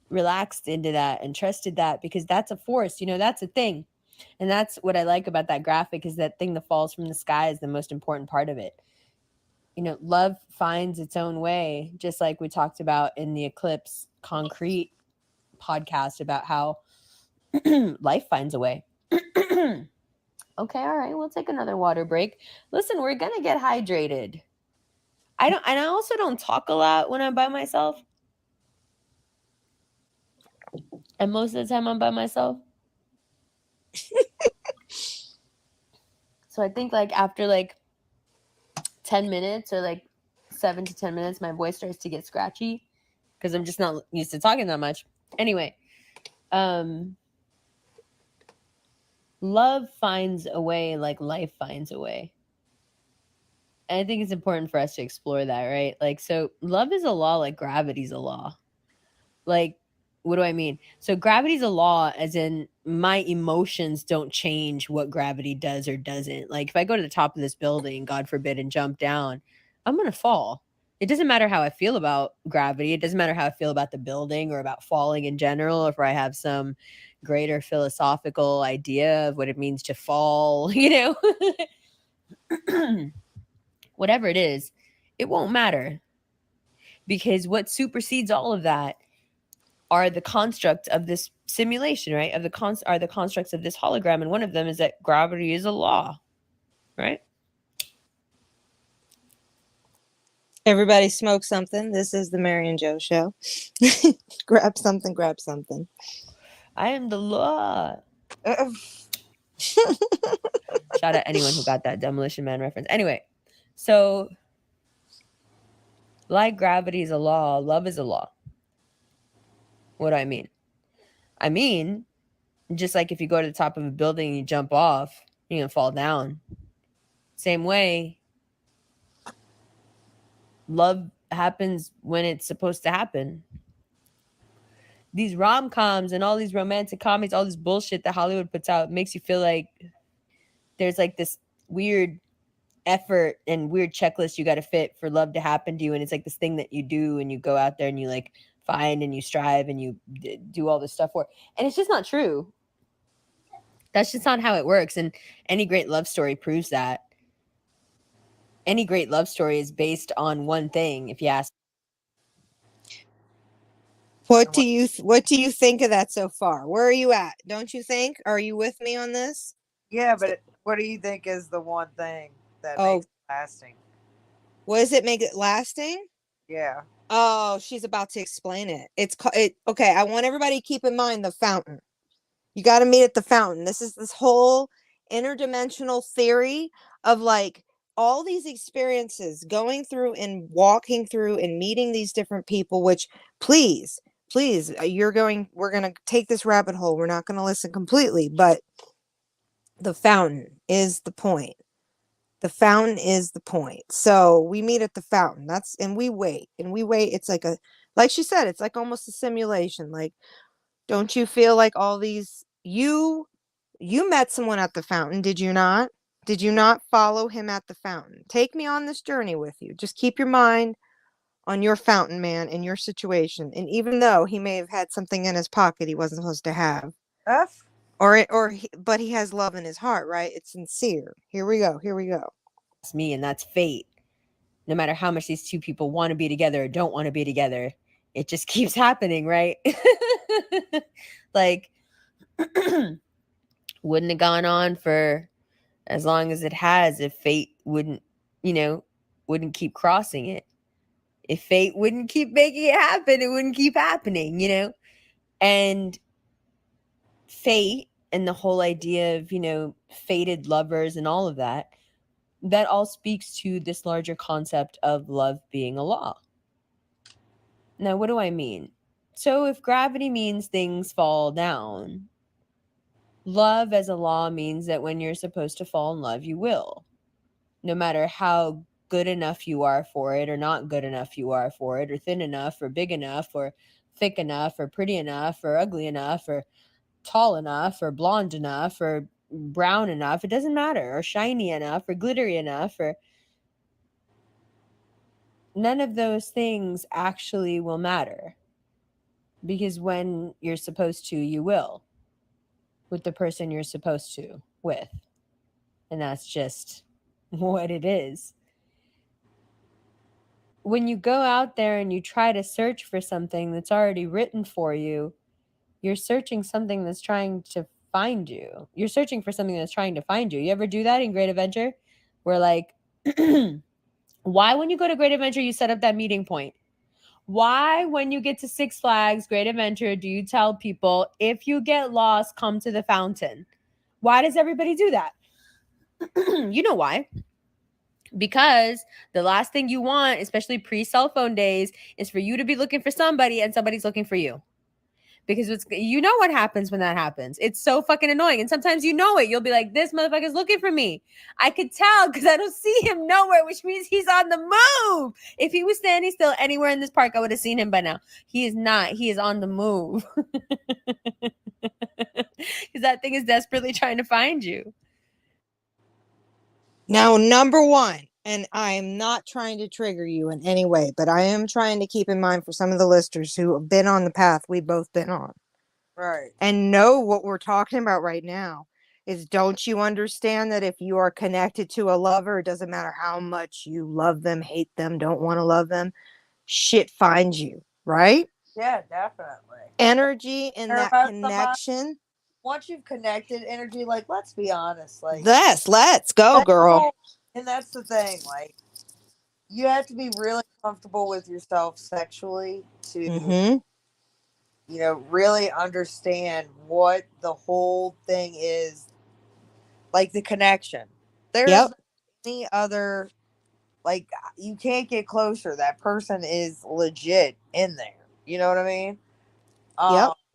relaxed into that and trusted that, because that's a force, that's a thing. And that's what I like about that graphic, is that thing that falls from the sky is the most important part of it. Love finds its own way, just like we talked about in the Eclipse Concrete podcast about how life finds a way. Okay, all right, we'll take another water break. Listen, we're gonna get hydrated. I also don't talk a lot when I'm by myself. And most of the time I'm by myself. So I think like after like 10 minutes, or like 7 to 10 minutes, my voice starts to get scratchy because I'm just not used to talking that much. Anyway, love finds a way, like life finds a way. And I think it's important for us to explore that, right? Like, so love is a law, like gravity's a law. Like, what do I mean? So gravity's a law as in my emotions don't change what gravity does or doesn't. Like, if I go to the top of this building, God forbid, and jump down, I'm going to fall. It doesn't matter how I feel about gravity. It doesn't matter how I feel about the building or about falling in general, if I have some greater philosophical idea of what it means to fall, whatever it is, it won't matter. Because what supersedes all of that are the construct of this simulation, right? Are the constructs of this hologram. And one of them is that gravity is a law, right? Everybody smoke something. This is the Mary and Joe show. Grab something, grab something. I am the law. Shout out anyone who got that Demolition Man reference. Anyway, so like gravity is a law, love is a law. What do I mean? I mean, just like if you go to the top of a building and you jump off, you're going to fall down. Same way, love happens when it's supposed to happen. These rom-coms and all these romantic comedies, all this bullshit that Hollywood puts out makes you feel like there's like this weird effort and weird checklist you got to fit for love to happen to you. And it's like this thing that you do, and you go out there and you like find and you strive and you do all this stuff for. And it's just not true. That's just not how it works. And any great love story proves that. Any great love story is based on one thing, if you ask. What do you think of that so far? Where are you at? Don't you think? Are you with me on this? Yeah, but what do you think is the one thing that makes it lasting? What does it make it lasting? Yeah. Oh, she's about to explain it. Okay, I want everybody to keep in mind the fountain. You got to meet at the fountain. This is this whole interdimensional theory of like all these experiences, going through and walking through and meeting these different people, which please please, we're going to take this rabbit hole. We're not going to listen completely, but the fountain is the point. The fountain is the point. So we meet at the fountain. And we wait. It's like she said, it's like almost a simulation. Like, don't you feel like all these, you met someone at the fountain, did you not? Did you not follow him at the fountain? Take me on this journey with you. Just keep your mind on your fountain man and your situation. And even though he may have had something in his pocket he wasn't supposed to have, but he has love in his heart, right? It's sincere. Here we go. It's me, and that's fate. No matter how much these two people want to be together or don't want to be together, it just keeps happening, right? Like, wouldn't have gone on for as long as it has if fate wouldn't keep crossing it. If fate wouldn't keep making it happen, it wouldn't keep happening, And fate and the whole idea of, fated lovers and all of that all speaks to this larger concept of love being a law. Now, what do I mean? So if gravity means things fall down, love as a law means that when you're supposed to fall in love, you will. No matter how good enough you are for it or not good enough you are for it, or thin enough or big enough or thick enough or pretty enough or ugly enough or tall enough or blonde enough or brown enough, it doesn't matter, or shiny enough or glittery enough, or none of those things actually will matter, because when you're supposed to, you will, with the person you're supposed to with, and that's just what it is. When you go out there and you try to search for something that's already written for you, you're searching something that's trying to find you. You're searching for something that's trying to find you. You ever do that in Great Adventure? Where like, why when you go to Great Adventure, you set up that meeting point? Why when you get to Six Flags, Great Adventure, do you tell people, if you get lost, come to the fountain? Why does everybody do that? You know why? Because the last thing you want, especially pre-cell phone days, is for you to be looking for somebody and somebody's looking for you. Because what happens when that happens. It's so fucking annoying. And sometimes you'll be like, this motherfucker's looking for me. I could tell because I don't see him nowhere, which means he's on the move. If he was standing still anywhere in this park, I would have seen him by now. He is not. He is on the move. Because that thing is desperately trying to find you. Now, number one, and I am not trying to trigger you in any way, but I am trying to keep in mind for some of the listeners who have been on the path we've both been on. Right. And know what we're talking about right now is, don't you understand that if you are connected to a lover, it doesn't matter how much you love them, hate them, don't want to love them, shit finds you, right? Yeah, definitely. Energy in that connection. Once you've connected, energy, like, let's be honest, like, let's go, girl. And that's the thing, like, you have to be really comfortable with yourself sexually to, really understand what the whole thing is, like the connection. There's any other, like, you can't get closer. That person is legit in there. You know what I mean?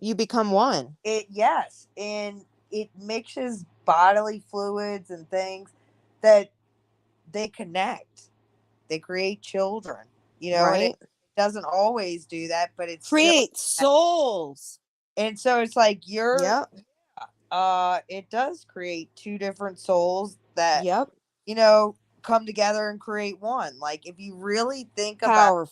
You become one. Yes, and it mixes bodily fluids and things that they connect. They create children. Right? And it doesn't always do that, but it creates souls. And so it's like it does create two different souls that come together and create one. Like, if you really think about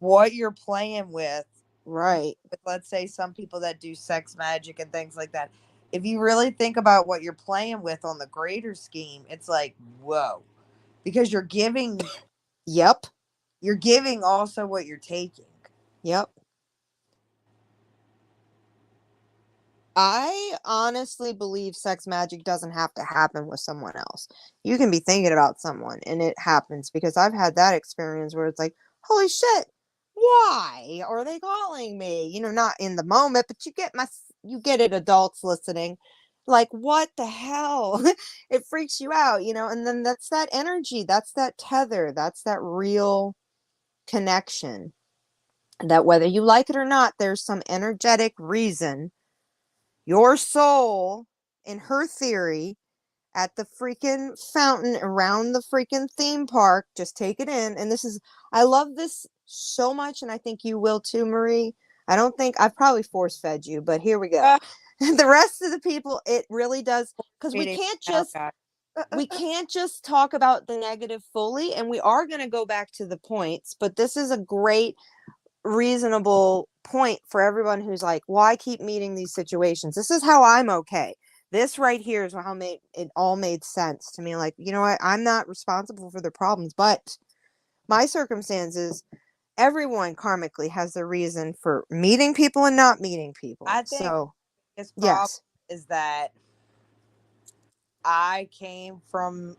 what you're playing with, right? With, let's say, some people that do sex magic and things like that. If you really think about what you're playing with on the greater scheme, it's like, whoa, because you're giving. Yep. You're giving also what you're taking. Yep. I honestly believe sex magic doesn't have to happen with someone else. You can be thinking about someone and it happens, because I've had that experience where it's like, holy shit, why are they calling me? Not in the moment, but you get it, adults listening. Like, what the hell? It freaks you out, and then that's that energy. That's that tether. That's that real connection. that whether you like it or not, there's some energetic reason your soul, in her theory, at the freaking fountain around the freaking theme park, just take it in. And this is, I love this so much, and I think you will too, Marie. I don't think I've probably force fed you, but here we go. The rest of the people, it really does, because we can't just talk about the negative fully, and we are going to go back to the points, but this is a great reasonable point for everyone who's like, well, I keep meeting these situations. This is how I'm okay. This right here is how it all made sense to me. Like, you know what? I'm not responsible for their problems, but my circumstances, everyone karmically has their reason for meeting people and not meeting people. I think so, his problem yes. is that I came from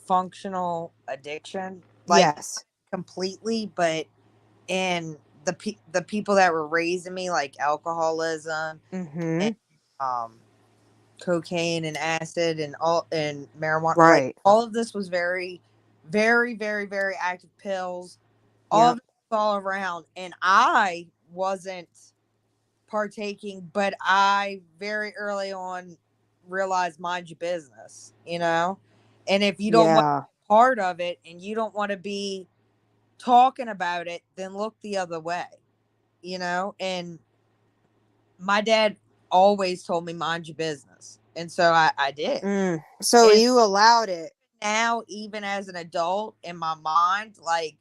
functional addiction, like Yes. completely, but in the people that were raising me, like alcoholism Mm-hmm. and cocaine and acid and marijuana, like Right. all of this was very, very, very, very active pills. All Yep. of it was all around, and I wasn't partaking, but I very early on realized mind your business, and if you don't want Yeah. to be part of it and you don't want to be talking about it, then look the other way, and my dad always told me mind your business, and so I did. So And you allowed it. now, even as an adult, in my mind, like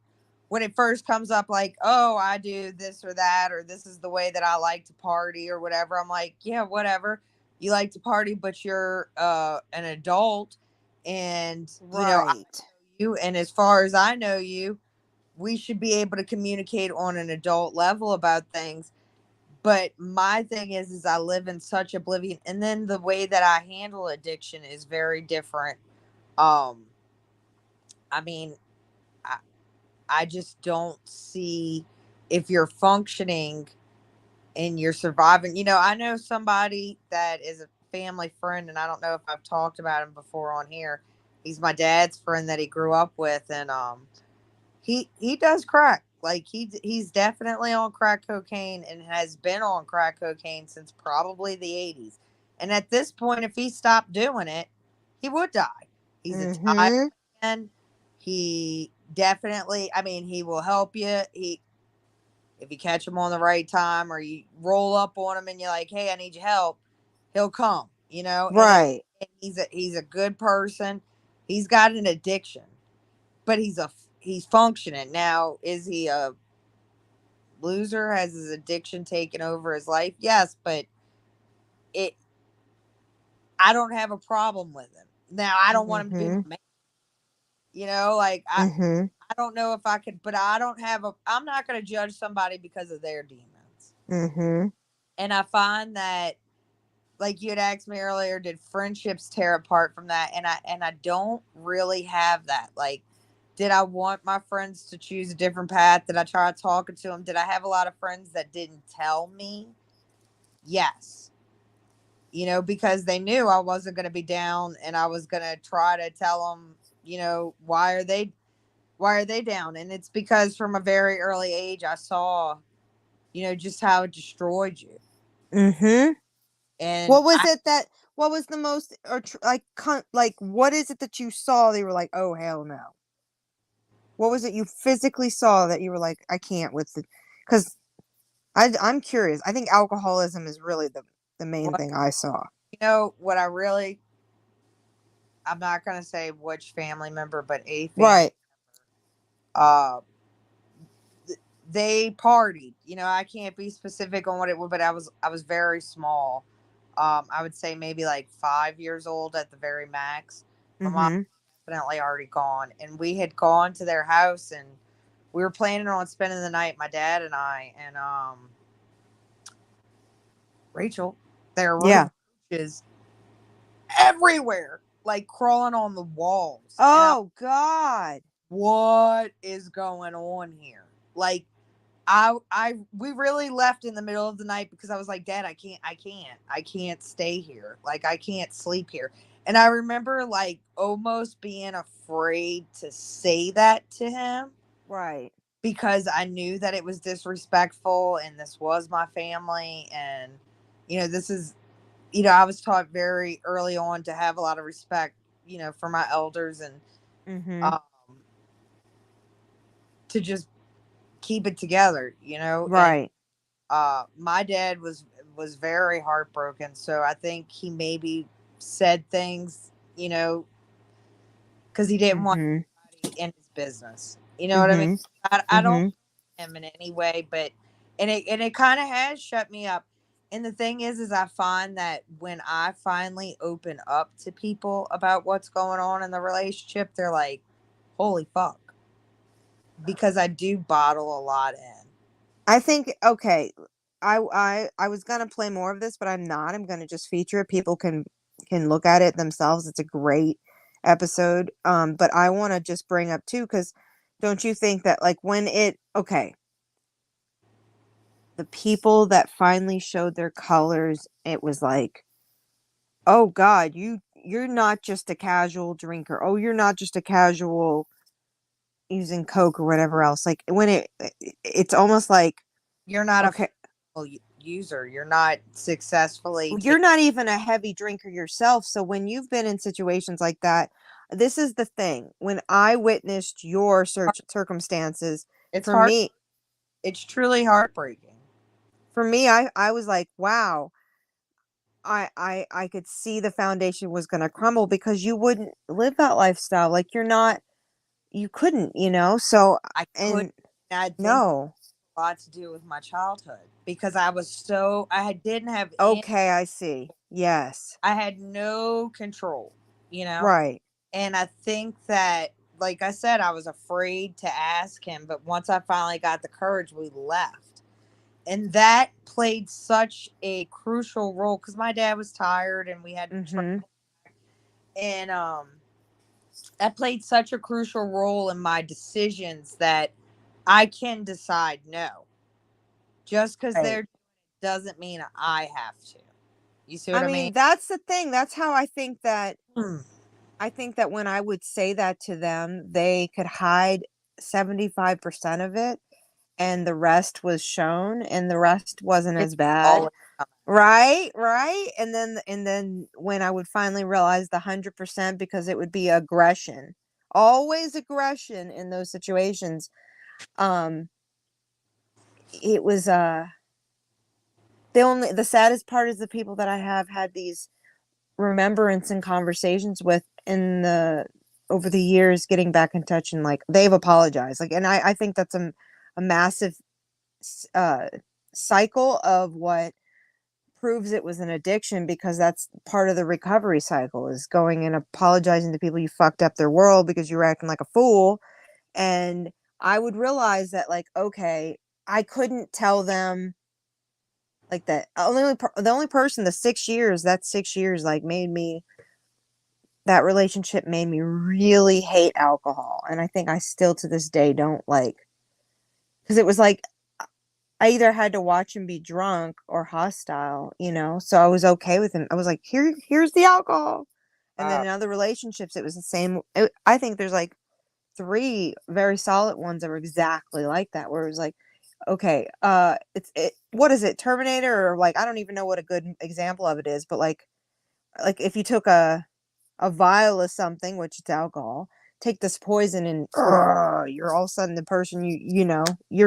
when it first comes up, like, oh, I do this or that, or this is the way that I like to party or whatever, I'm like, yeah, whatever, you like to party, but you're an adult, and I Right. know you, and as far as I know you, we should be able to communicate on an adult level about things. But my thing is I live in such oblivion, and then the way that I handle addiction is very different. um I mean, I, I just don't see, if you're functioning and you're surviving. I know somebody that is a family friend, and I don't know if I've talked about him before on here. He's my dad's friend that he grew up with, and he does crack. Like he's definitely on crack cocaine and has been on crack cocaine since probably the 80s. And at this point, if he stopped doing it, he would die. He's a tired Mm-hmm. man. He definitely, I mean, he will help you. If you catch him on the right time, or you roll up on him and you're like, "Hey, I need your help," he'll come. Right. And he's a good person. He's got an addiction, but he's functioning now. Is he a loser? Has his addiction taken over his life? Yes, but it I don't have a problem with him. Now, I don't want him to be Mm-hmm. my man. Like Mm-hmm. I don't know if I could, but I'm not going to judge somebody because of their demons. Mm-hmm. And I find that, like you had asked me earlier, did friendships tear apart from that? And I don't really have that. Like, did I want my friends to choose a different path? Did I try talking to them? Did I have a lot of friends that didn't tell me? Yes. Because they knew I wasn't going to be down, and I was going to try to tell them, why are they down? And it's because from a very early age, I saw, just how it destroyed you. Mm-hmm. And What was it that? What was the most, or like? What is it that you saw that you were like, oh hell no? What was it you physically saw that you were like, I can't with it? Because I'm curious. I think alcoholism is really the main what, thing I saw. what I'm not going to say which family member, but a family, Right. uh, they partied. I can't be specific on what it was, but I was very small. I would say maybe like 5 years old at the very max. My mom Mm-hmm. definitely already gone, and we had gone to their house, and we were planning on spending the night, my dad and I, and Rachel. There were Yeah. roaches everywhere, like crawling on the walls, and Oh God. what is going on here? Like, we really left in the middle of the night because I was like, Dad, I can't stay here. Like, I can't sleep here. And I remember like almost being afraid to say that to him, Right. because I knew that it was disrespectful and this was my family. And, this is, I was taught very early on to have a lot of respect, for my elders and Mm-hmm. um, to just keep it together, and Right. my dad was very heartbroken, so I think he maybe said things, because he didn't want Mm-hmm. anybody in his business. You know what I mean? Mm-hmm. I don't Mm-hmm. him in any way, but and it kind of has shut me up. And the thing is I find that when I finally open up to people about what's going on in the relationship, they're like, "Holy fuck," because I do bottle a lot in. I think okay. I was gonna play more of this, but I'm not. I'm gonna just feature it. People can look at it themselves. It's a great episode. But I want to just bring up too, because don't you think that like when it okay, the people that finally showed their colors, it was like, oh God, you're not just a casual drinker. Oh, you're not just a casual using Coke or whatever else. Like when it's almost like You're not a okay, user. You're not successfully you're taking. not even a heavy drinker yourself. So when you've been in situations like that, this is the thing. When I witnessed your circumstances, It's for hard. me, It's truly heartbreaking. I was like, wow, I could see the foundation was going to crumble because you wouldn't live that lifestyle. Like you couldn't, So, I could. and I think no. a lot to do with my childhood because I didn't have any. Okay, I see. Yes. I had no control, you know. Right. And I think that, like I said, I was afraid to ask him, but once I finally got the courage, we left. And that played such a crucial role because my dad was tired and we had to Mhm. and that played such a crucial role in my decisions that I can decide no. Just because Right. they're doesn't mean I have to. You see I what I mean? mean, that's the thing. That's how Hmm. I think that when I would say that to them, they could hide 75% of it and the rest was shown and the rest wasn't It's as bad. always coming. Right, right. And then when I would finally realize the 100% because it would be aggression. Always aggression in those situations. Um it was the saddest part is the people that I have had these remembrance and conversations with in the over the years getting back in touch and like they've apologized like and I think that's a massive uh cycle of what proves it was an addiction because that's part of the recovery cycle is going and apologizing to people you fucked up their world because you were acting like a fool and I would realize that like okay I couldn't tell them like that the only person the 6 years that 6 years like made me that relationship made me really hate alcohol. And I think I still to this day don't like, because it was like I either had to watch him be drunk or hostile. So I was okay with him. I was like, here's the alcohol. And then Wow. in other relationships, it was the same. I think there's like three very solid ones that were exactly like that, where it was like, okay, what is it, Terminator, or like I don't even know what a good example of it is, but like if you took a vial of something, which it's alcohol, take this poison and you're all of a sudden the person you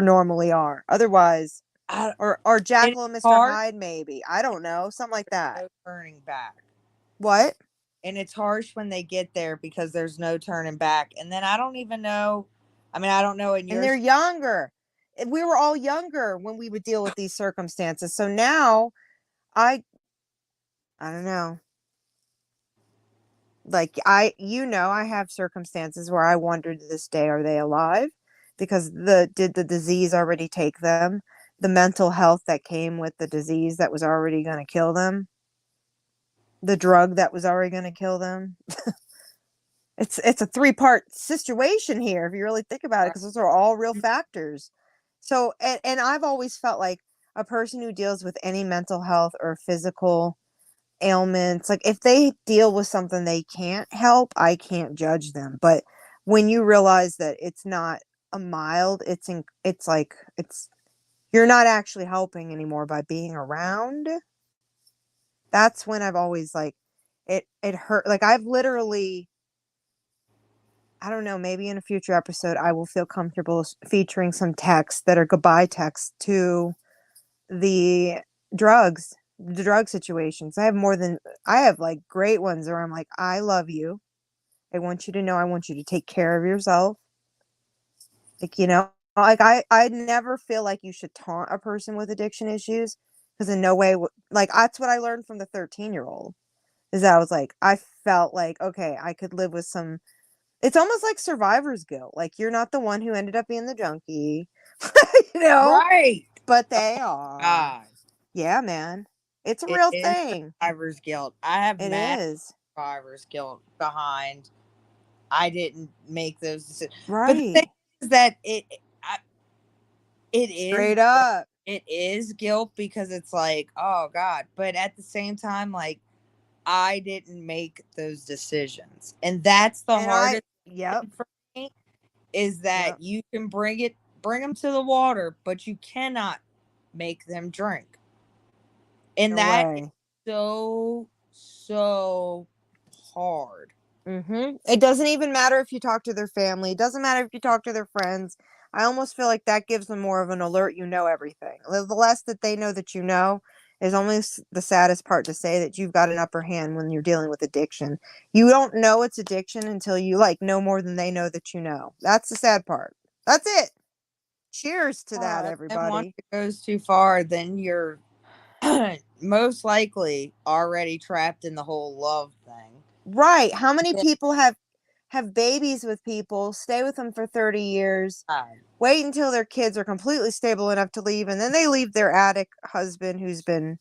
normally are. Otherwise, I, or it's Jackal and Mr. hard. Hyde, maybe. I don't know, something like that. No turning back. What? And it's harsh when they get there because there's no turning back. And then I don't even know. I mean, I don't know in And your they're younger. We were all younger when we would deal with these circumstances. So now I I don't know. Like I have circumstances where I wonder to this day, are they alive? Because did the disease already take them? The mental health that came with the disease that was already going to kill them? The drug that was already going to kill them? It's a three-part situation here if you really think about it, because those are all real factors. So and I've always felt like a person who deals with any mental health or physical ailments, like if they deal with something they can't help, I can't judge them. But when you realize that it's not a mild, it's like you're not actually helping anymore by being around. That's when I've always like it hurt. Like I've literally, I don't know, maybe in a future episode I will feel comfortable featuring some texts that are goodbye texts to the the drug situations. I have like great ones where I'm like, I love you. I want you to know I want you to take care of yourself. Like, like I never feel like you should taunt a person with addiction issues because in no way, like, that's what I learned from the 13-year-old is that I was like, I felt like, okay, I could live with some, it's almost like survivor's guilt. Like, you're not the one who ended up being the junkie, Right. but they are. God. Yeah, man. It's a It real is thing. survivor's guilt. I have It mad is. survivor's guilt behind I didn't make those decisions. But the Right. thing is that it is Straight up. it is guilt because it's like, oh God. But at the same time, like I didn't make those decisions. And that's the hardest Yep. thing for me is Yep. that you can bring them to the water, but you cannot make them drink. And No that is way. so hard. It doesn't even matter if you talk to their family. It doesn't matter if you talk to their friends. I almost feel like that gives them more of an alert. You know everything. The less that they know that you know is almost the saddest part to say that you've got an upper hand when you're dealing with addiction. You don't know it's addiction until you like know more than they know that you know. That's the sad part. That's it. Cheers to that, And once everybody. it goes too far, then you're most likely already trapped in the whole love thing. Right. How many people have babies with people, stay with them for 30 years, wait until their kids are completely stable enough to leave, and then they leave their addict husband who's been,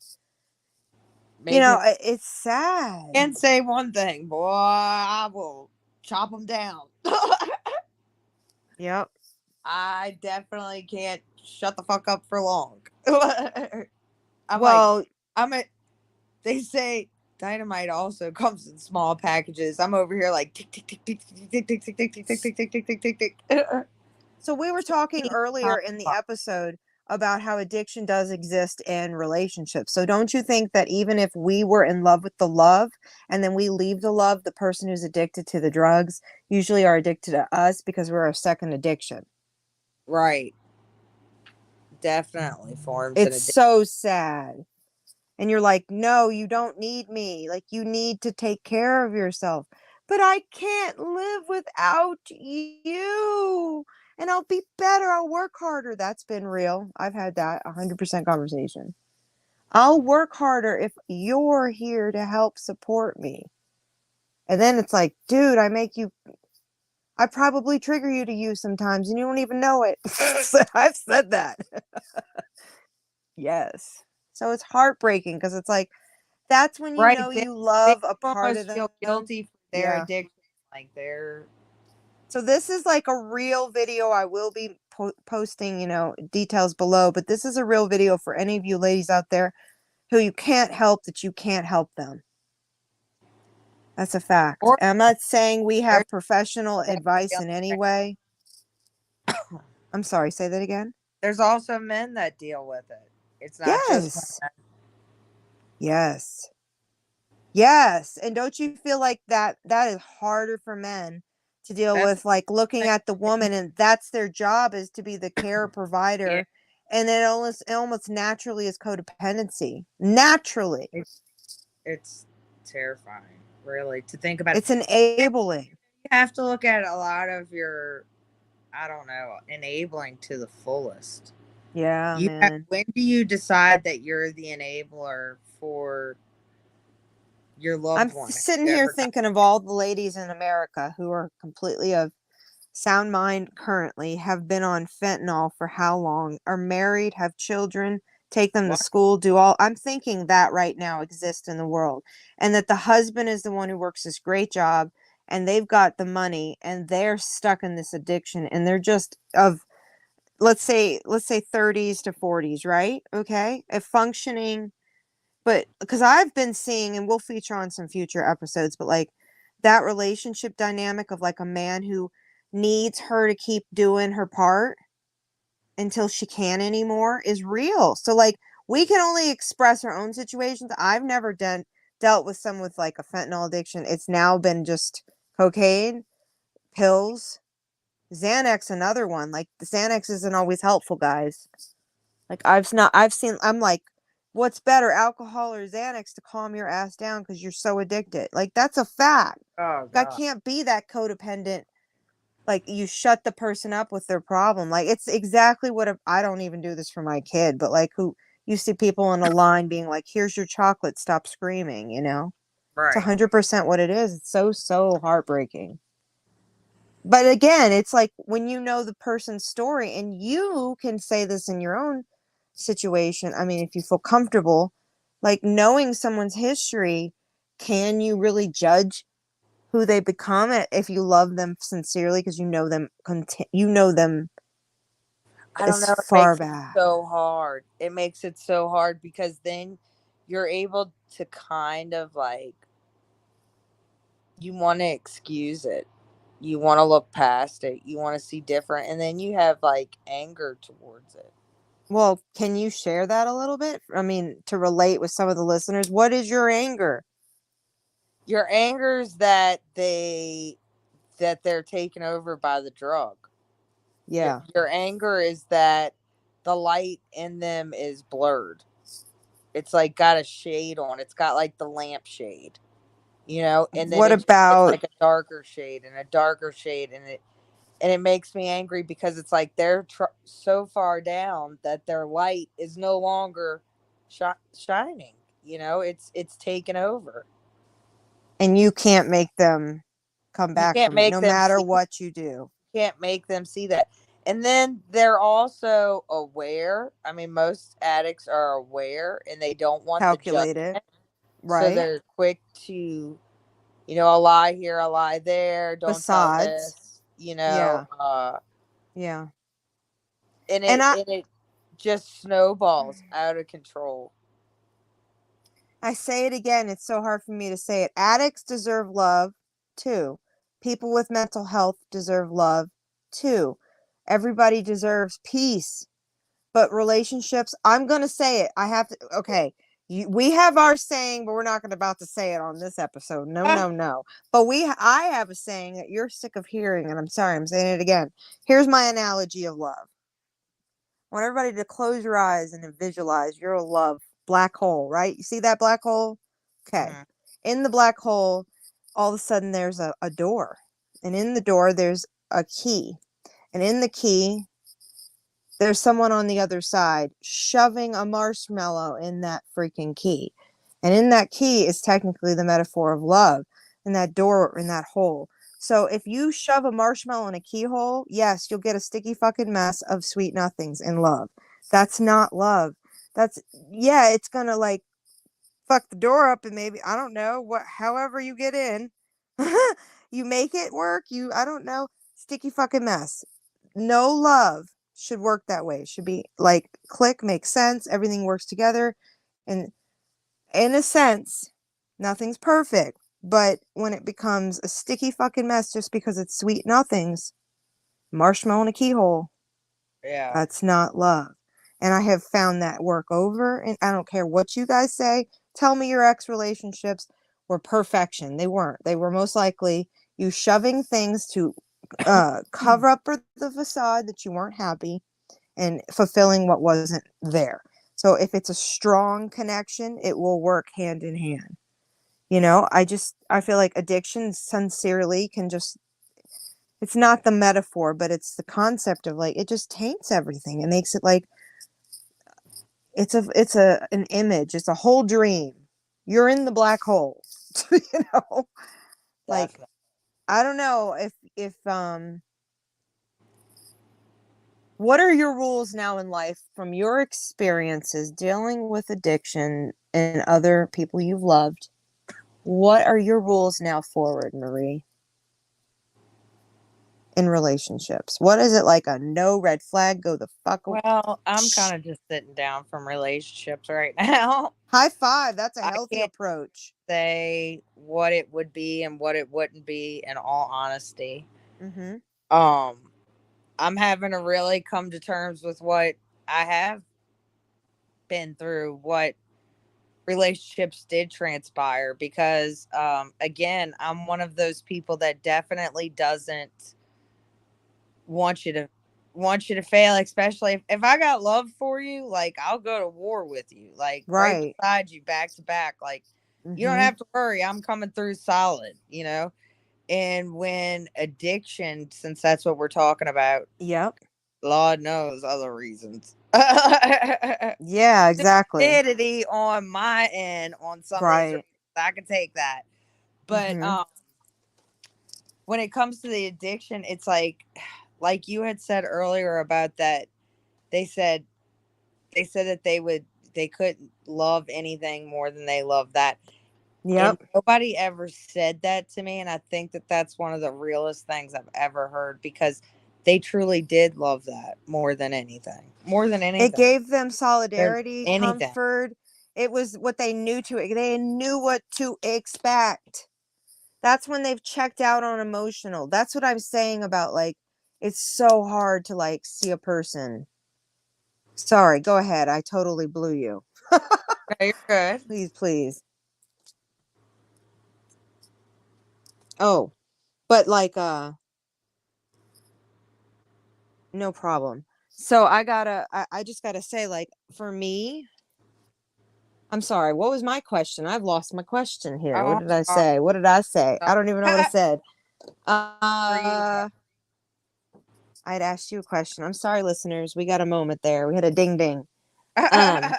it's sad. Can't say one thing, boy. I will chop them down. Yep. I definitely can't shut the fuck up for long. Well, I'm a. They say dynamite also comes in small packages. I'm over here like tick tick tick tick tick tick tick tick tick tick tick tick tick tick tick tick tick. so we were talking earlier in the episode about how addiction does exist in relationships. So don't you think that even if we were in love with the love and then we leave the love, the person who's addicted to the drugs usually are addicted to us because we're a second addiction? Right. Definitely forms an It's addiction. so sad. And you're like, no, you don't need me. Like, you need to take care of yourself. But I can't live without you. And I'll be better. I'll work harder. That's been real. I've had that 100% conversation. I'll work harder if you're here to help support me. And then it's like, dude, I probably trigger you to use sometimes and you don't even know it. I've said that. Yes. So it's heartbreaking because it's like, that's when you know They you love a part of almost them. feel guilty for their Yeah. addiction. Like they're So this is like a real video. I will be posting, details below, but this is a real video for any of you ladies out there who you can't help that you can't help them. That's a fact. or And I'm not saying we there's have professional advice in any way. I'm sorry, say that again. there's also men that deal with it. It's not just Yes. Yes. Yes. And don't you feel like that is harder for men to deal that's with, like looking at the woman and that's their job is to be the care provider. And it almost naturally is codependency. Naturally. it's terrifying, really, to think about. It's enabling. You have to look at a lot of your, I don't know, enabling to the fullest. Yeah, man. When do you decide that you're the enabler for your loved I'm one? sitting here thinking of all the ladies in America who are completely of sound mind currently, have been on fentanyl for how long, are married, have children, take them to school, do all. I'm thinking that right now exists in the world. And that the husband is the one who works this great job and they've got the money and they're stuck in this addiction and they're just of let's say 30s to 40s, right? Okay? A functioning, but because I've been seeing, and we'll feature on some future episodes, but like that relationship dynamic of like a man who needs her to keep doing her part until she can't anymore is real. So like we can only express our own situations. I've never dealt with someone with like a fentanyl addiction. It's now been just cocaine, pills, Xanax, another one. Like the Xanax isn't always helpful, guys. Like I'm like, what's better, alcohol or Xanax to calm your ass down because you're so addicted? Like that's a fact. Oh I god. can't be that codependent. Like you shut the person up with their problem. Like it's exactly what I don't even do this for my kid, but like who you see people in a line being like, "Here's your chocolate, stop screaming," you know? It's Right. 100% what it is. It's so heartbreaking. But again, it's like when you know the person's story and you can say this in your own situation. I mean, if you feel comfortable, like knowing someone's history, can you really judge who they become if you love them sincerely because you know them I don't as know. It far makes it back? so hard. It makes it so hard because then you're able to kind of like, you want to excuse it. You want to look past it. You want to see different. And then you have like anger towards it. Well, can you share that a little bit? I mean, to relate with some of the listeners, what is your anger? Your anger's that they're taken over by the drug. Yeah. Your anger is that the light in them is blurred. It's like got a shade on. It's got like the lamp shade, and then What it just gets about like a darker shade and a darker shade, and it makes me angry because it's like they're so far down that their light is no longer shining. It's taken over. and you can't make them come You back can't from it make no them matter see. what you do. Can't make them see that. And then they're also aware. I mean, most addicts are aware and they don't want the Calculate it, judgment. So right? they're quick to, a lie here, a lie there, don't tell Besides, this, yeah, yeah. and And it just snowballs out of control. I say it again, it's so hard for me to say it. Addicts deserve love too. People with mental health deserve love too. Everybody deserves peace. But relationships, I'm going to say it. I have to, okay. We have our saying, but we're not going to about to say it on this episode. No, no, no. But I have a saying that you're sick of hearing, and I'm sorry, I'm saying it again. Here's my analogy of love. I want everybody to close your eyes and visualize your love black hole, right? You see that black hole? Okay. Mhm. In the black hole, all of a sudden there's a door. And in the door, there's a key. And in the key, there's someone on the other side shoving a marshmallow in that freaking key. And in that key is technically the metaphor of love, in that door, in that hole. So if you shove a marshmallow in a keyhole, yes, you'll get a sticky fucking mess of sweet nothings in love. That's not love. Yeah, it's gonna like fuck the door up and maybe, I don't know, however you get in. You make it work. I don't know, sticky fucking mess. No love should work that way. It should be like click, makes sense, everything works together. And in a sense, nothing's perfect. But when it becomes a sticky fucking mess just because it's sweet nothings, marshmallow in a keyhole, Yeah. that's not love. And I have found that work over, and I don't care what you guys say. Tell me your ex relationships were perfection. They weren't. They were most likely you shoving things to cover up for the facade that you weren't happy and fulfilling what wasn't there. So if it's a strong connection, it will work hand in hand. I feel like addiction sincerely can just, it's not the metaphor, but it's the concept of like, it just taints everything. It makes it like, it's an image. It's a whole dream. You're in the black hole. you know, like, Definitely. I don't know if what are your rules now in life from your experiences dealing with addiction and other people you've loved? What are your rules now forward, Marie, in relationships? What is it, like a no red flag, go the fuck away? Well, I'm kind of just sitting down from relationships right now. High five. That's a I healthy can't approach. say what it would be and what it wouldn't be in all honesty. Mm-hmm. I'm having to really come to terms with what I have been through, what relationships did transpire, because again, I'm one of those people that definitely doesn't want you to fail, especially if I got love for you, like I'll go to war with you, like right Right. beside you, back to back. Like you don't Mm-hmm. have to worry, I'm coming through solid, you know? And when addiction, since that's what we're talking about, Yep. Lord knows other reasons. Yeah, exactly. Stupidity on my end on some of these Right. reasons, I can take that. But Mm-hmm. when it comes to the addiction, it's like you had said earlier about that, they said that they couldn't love anything more than they love that. And Yep. nobody ever said that to me, and I think that that's one of the realest things I've ever heard, because they truly did love that more than anything. More than It anything. gave them Than solidarity, anything. comfort. It was what they knew they knew what to expect. That's when they've checked out on emotional. That's what I'm saying about like it's so hard to like see a person. Sorry, go ahead. I totally blew you. Okay, you're good. Please, please. Oh, but like no problem. So I just gotta say, like, for me, I'm sorry, what was my question? I've lost my question here. What Oh, did I I'm say? What did I say? I don't even know what I sorry. said. Breathe. I'd asked you a question. I'm sorry, listeners. We got a moment there. We had a ding ding. Um,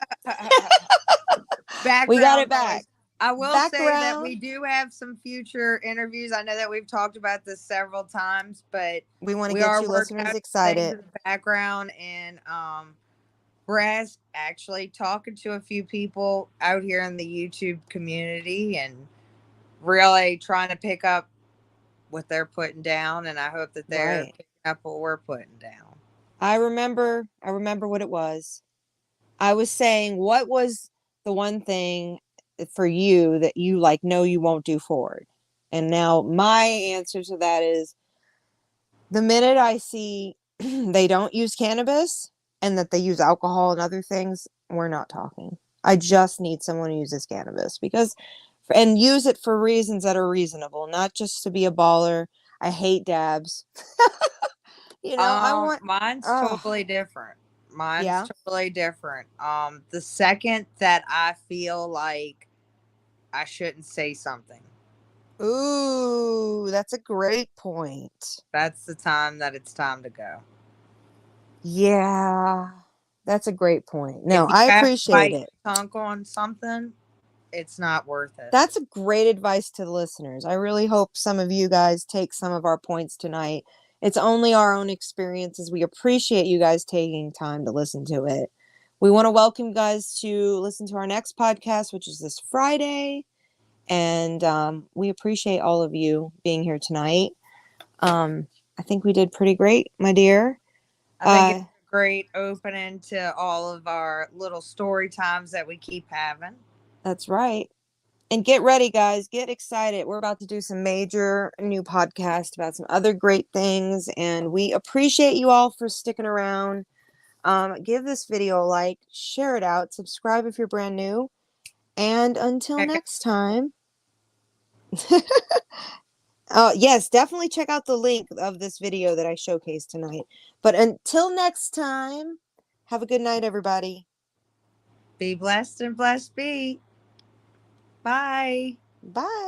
we got it Background back. noise. I will say that we Background. do have some future interviews. I know that we've talked about this several times, but We want to we get are you working listeners out some things excited. in the background, and we're actually talking to a few people out here in the YouTube community and really trying to pick up what they're putting down, and I hope that they're Right. picking up what we're putting down. I remember what it was. I was saying, what was the one thing for you that you like know you won't do forward? And now my answer to that is the minute I see they don't use cannabis and that they use alcohol and other things, we're not talking. I just need someone who uses cannabis and use it for reasons that are reasonable, not just to be a baller. I hate dabs. I want, Mine's oh, totally different. Mine's yeah. totally different. The second that I feel like I shouldn't say something, Ooh, that's a great point. that's the time that it's time to go. Yeah, that's a great point. If No, you I have to appreciate bite it. your tongue on something, it's not worth it. That's a great advice to the listeners. I really hope some of you guys take some of our points tonight. It's only our own experiences. We appreciate you guys taking time to listen to it. We want to welcome you guys to listen to our next podcast, which is this Friday. And we appreciate all of you being here tonight. I think we did pretty great, my dear. I think it's a great opening to all of our little story times that we keep having. That's right. And get ready, guys. Get excited. We're about to do some major new podcast about some other great things. And we appreciate you all for sticking around. Give this video a like, share it out, subscribe if you're brand new. And until next time. Yes, definitely check out the link of this video that I showcased tonight. But until next time, have a good night, everybody. Be blessed and blessed be. Bye. Bye.